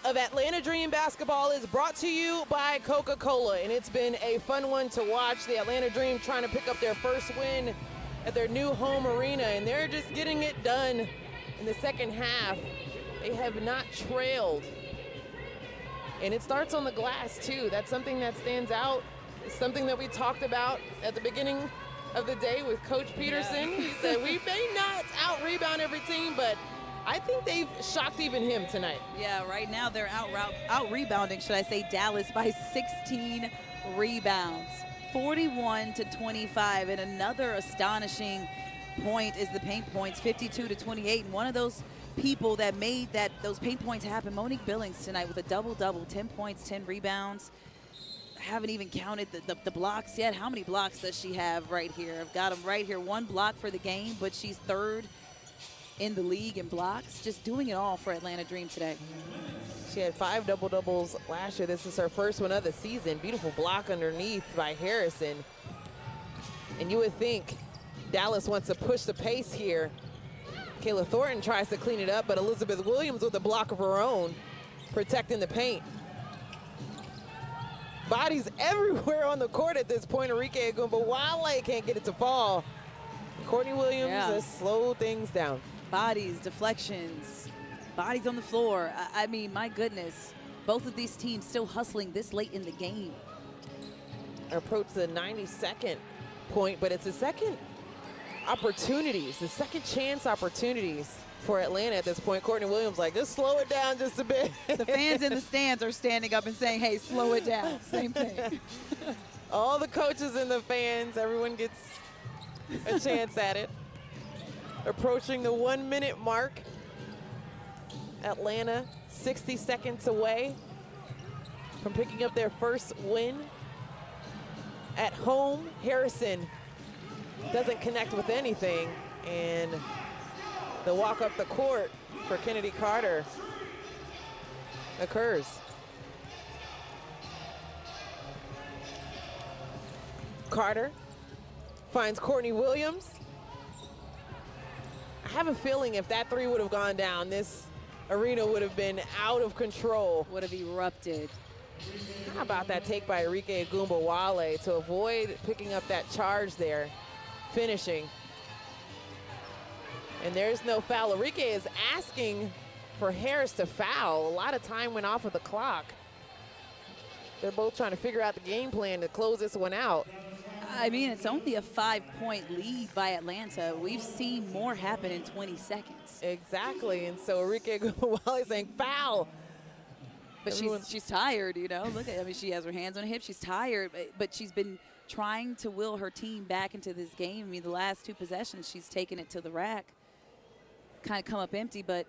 Of Atlanta Dream basketball is brought to you by Coca-Cola, and it's been a fun one to watch. The Atlanta Dream trying to pick up their first win at their new home arena, and they're just getting it done in the second half. They have not trailed. And it starts on the glass, too. That's something that stands out. It's something that we talked about at the beginning of the day with Coach Peterson. He said, we may not out-rebound every team, but I think they've shocked even him tonight. Yeah, right now they're out rebounding, should I say, Dallas by 16 rebounds, 41-25. And another astonishing point is the paint points, 52-28. And one of those people that made those paint points happen, Monique Billings tonight with a double-double, 10 points, 10 rebounds. I haven't even counted the blocks yet. How many blocks does she have right here? I've got them right here. 1 block for the game, but she's third in the league in blocks. Just doing it all for Atlanta Dream today. She had 5 double-doubles last year. This is her first one of the season. Beautiful block underneath by Harrison. And you would think Dallas wants to push the pace here. Kayla Thornton tries to clean it up, but Elizabeth Williams with a block of her own, protecting the paint. Bodies everywhere on the court at this point. Enrique Agumbawale can't get it to fall. Courtney Williams has slowed things down. Bodies, deflections, bodies on the floor. I mean, my goodness. Both of these teams still hustling this late in the game. Approach the 92nd point, but it's the second opportunities, the second chance opportunities for Atlanta at this point. Courtney Williams like, just slow it down just a bit. The fans in the stands are standing up and saying, hey, slow it down. Same thing. All the coaches and the fans, everyone gets a chance at it. Approaching the 1-minute mark. Atlanta 60 seconds away from picking up their first win at home. Harrison doesn't connect with anything, and the walk up the court for Kennedy Carter occurs. Carter finds Courtney Williams. I have a feeling if that 3 would have gone down, this arena would have been out of control. Would have erupted. How about that take by Enrique Agumbawale to avoid picking up that charge there, finishing. And there's no foul. Enrique is asking for Harris to foul. A lot of time went off of the clock. They're both trying to figure out the game plan to close this one out. I mean, it's only a 5-point lead by Atlanta. We've seen more happen in 20 seconds. Exactly, and so Enrique Agumbawale saying foul. But she's tired, you know. Look at, I mean, she has her hands on her hips. She's tired, but she's been trying to will her team back into this game. I mean, the last 2 possessions, she's taken it to the rack, kind of come up empty, but,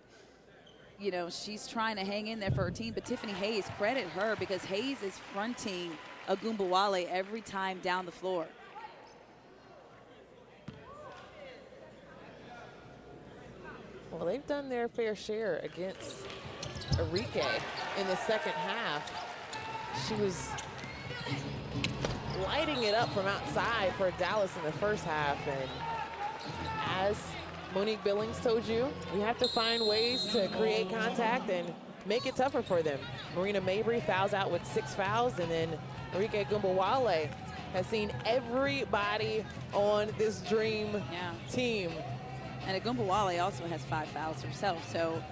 you know, she's trying to hang in there for her team. But Tiffany Hayes, credit her, because Hayes is fronting Agumbawale every time down the floor. Well, they've done their fair share against Enrique in the second half. She was lighting it up from outside for Dallas in the first half, and as Monique Billings told you, we have to find ways to create contact and make it tougher for them. Marina Mabry fouls out with 6 fouls, and then Enrique Agumbawale has seen everybody on this Dream team. And Agumbawale also has 5 fouls herself. So,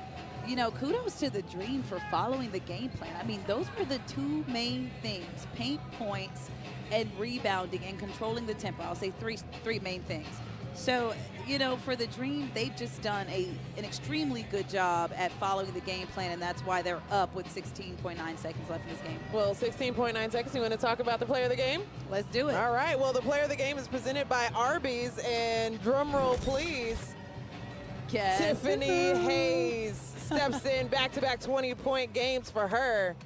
you know, kudos to the Dream for following the game plan. I mean, those were the 2 main things, paint points and rebounding and controlling the tempo. I'll say three main things. So, you know, for the Dream, they've just done an extremely good job at following the game plan, and that's why they're up with 16.9 seconds left in this game. Well, 16.9 seconds. You want to talk about the player of the game? Let's do it. All right. Well, the player of the game is presented by Arby's, and drum roll, please. Yes. Tiffany Hayes steps in, back-to-back 20-point games for her.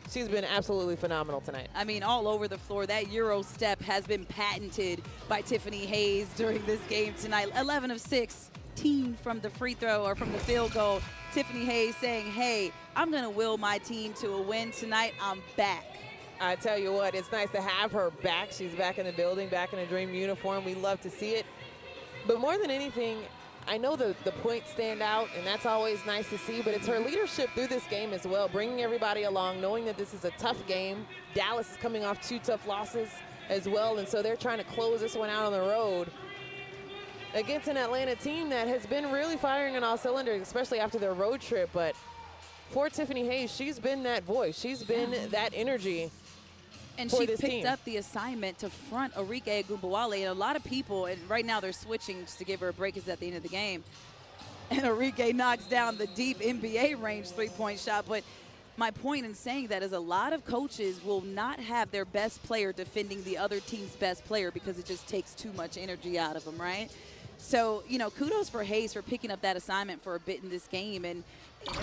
She's been absolutely phenomenal tonight. I mean, all over the floor. That Euro step has been patented by Tiffany Hayes during this game tonight. 11 of 16 from the free throw or from the field goal. Tiffany Hayes saying, hey, I'm going to will my team to a win tonight. I'm back. I tell you what, it's nice to have her back. She's back in the building, back in a Dream uniform. We love to see it. But more than anything, I know the points stand out, and that's always nice to see, but it's her leadership through this game as well, bringing everybody along, knowing that this is a tough game. Dallas is coming off 2 tough losses as well, and so they're trying to close this one out on the road against an Atlanta team that has been really firing on all cylinders, especially after their road trip. But for Tiffany Hayes, she's been that voice. She's been that energy. And she picked up the assignment to front Enrique Agumbawale. And a lot of people, and right now they're switching just to give her a break, is at the end of the game. and Enrique knocks down the deep NBA range three-point shot. But my point in saying that is a lot of coaches will not have their best player defending the other team's best player because it just takes too much energy out of them, right? So, you know, kudos for Hayes for picking up that assignment for a bit in this game. And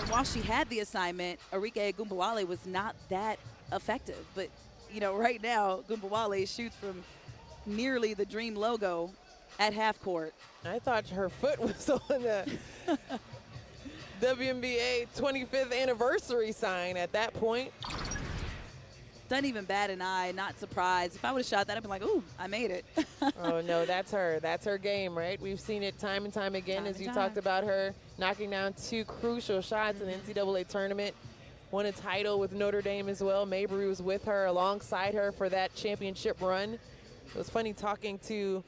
while she had the assignment, Arike Gumbawale was not that effective. But, you know, right now, Gumbawale shoots from nearly the Dream logo at half court. I thought her foot was on the WNBA 25th anniversary sign at that point. Doesn't even bat an eye, not surprised. If I would have shot that, I'd be like, ooh, I made it. Oh, no, that's her. That's her game, right? We've seen it time and time again, as you talked about her knocking down 2 crucial shots in the NCAA tournament. Won a title with Notre Dame as well. Mabry was with her, alongside her for that championship run. It was funny talking to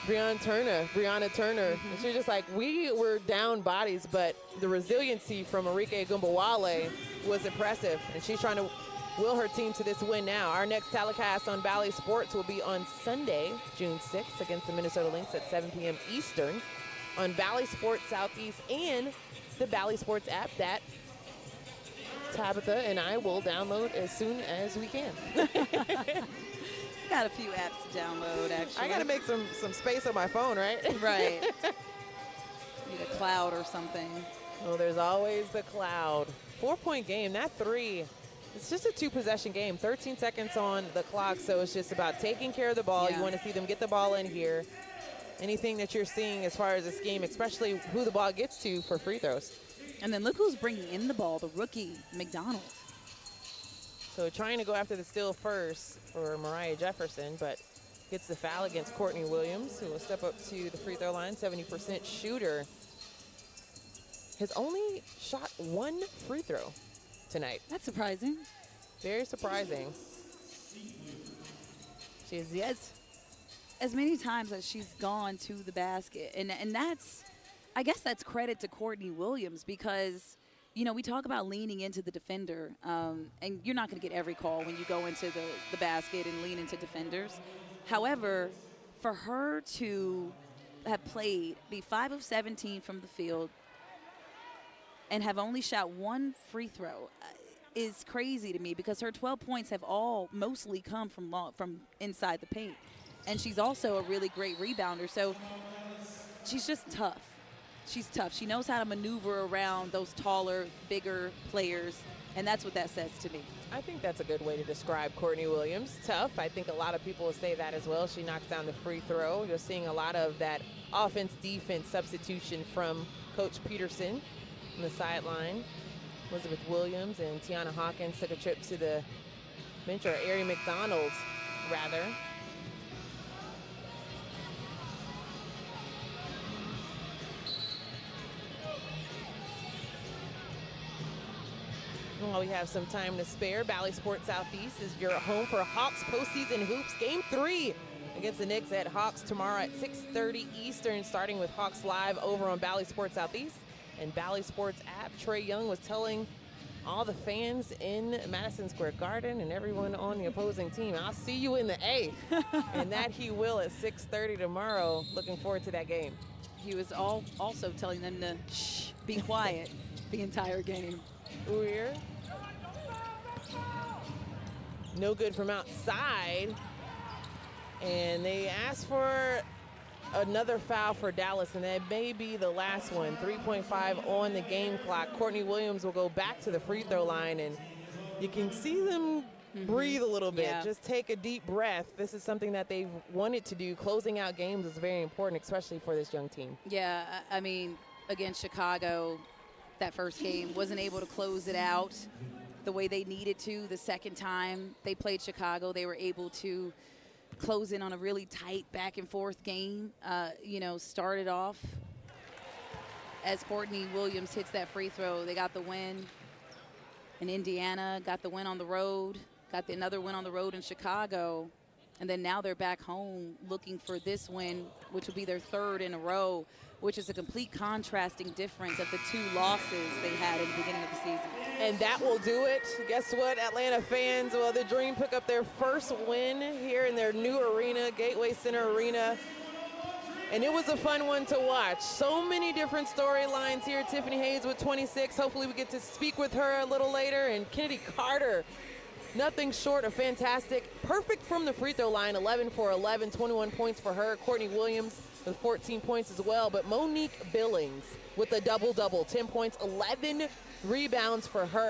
Brianna Turner. And she was just like, we were down bodies, but the resiliency from Arike Gumbawale was impressive. And she's trying to will her team to this win now. Our next telecast on Bally Sports will be on Sunday, June 6th, against the Minnesota Lynx at 7 p.m. Eastern on Bally Sports Southeast and the Bally Sports app that Tabitha and I will download as soon as we can. Got a few apps to download, actually. I got to make some space on my phone, right? Right. Need a cloud or something. Oh, there's always the cloud. 4-point game, that 3. It's just a 2-possession game, 13 seconds on the clock, so it's just about taking care of the ball. Yeah. You want to see them get the ball in here. Anything that you're seeing as far as this game, especially who the ball gets to for free throws. And then look who's bringing in the ball, the rookie, McDonald. So trying to go after the steal first for Mariah Jefferson, but gets the foul against Courtney Williams, who will step up to the free throw line, 70% shooter. Has only shot 1 free throw tonight. That's surprising. Very surprising. She is, yes. As many times as she's gone to the basket, and that's, I guess that's credit to Courtney Williams because, you know, we talk about leaning into the defender, and you're not going to get every call when you go into the basket and lean into defenders. However, for her to have played, be 5 of 17 from the field, and have only shot 1 free throw is crazy to me because her 12 points have all mostly come from inside the paint. And she's also a really great rebounder. So she's just tough. She's tough. She knows how to maneuver around those taller, bigger players. And that's what that says to me. I think that's a good way to describe Courtney Williams. Tough. I think a lot of people will say that as well. She knocks down the free throw. You're seeing a lot of that offense-defense substitution from Coach Peterson on the sideline. Elizabeth Williams and Tiana Hawkins took a trip to the bench, or Ari McDonald, rather. While we have some time to spare, Bally Sports Southeast is your home for Hawks postseason hoops. Game 3 against the Knicks at Hawks tomorrow at 6:30 Eastern, starting with Hawks Live over on Bally Sports Southeast and Bally Sports app. Trae Young was telling all the fans in Madison Square Garden and everyone on the opposing team, I'll see you in the A. And that he will at 6:30 tomorrow. Looking forward to that game. He was also telling them to shh, be quiet the entire game. Weir. No good from outside. And they asked for another foul for Dallas, and that may be the last one. 3.5 on the game clock. Courtney Williams will go back to the free throw line, and you can see them breathe a little bit. Yeah. Just take a deep breath. This is something that they've wanted to do. Closing out games is very important, especially for this young team. Yeah, I mean, against Chicago, that first game, wasn't able to close it out the way they needed to. The second time they played Chicago, they were able to close in on a really tight back and forth game. You know, started off as Courtney Williams hits that free throw. They got the win in Indiana, got the win on the road, got another win on the road in Chicago. And then now they're back home looking for this win, which will be their 3rd in a row, which is a complete contrasting difference of the 2 losses they had in the beginning of the season. And that will do it. Guess what, Atlanta fans? Well, the Dream pick up their first win here in their new arena, Gateway Center Arena. And it was a fun one to watch. So many different storylines here. Tiffany Hayes with 26. Hopefully we get to speak with her a little later. And Kennedy Carter, nothing short of fantastic. Perfect from the free throw line, 11 for 11, 21 points for her. Courtney Williams with 14 points as well. But Monique Billings with a double-double, 10 points, 11 rebounds for her.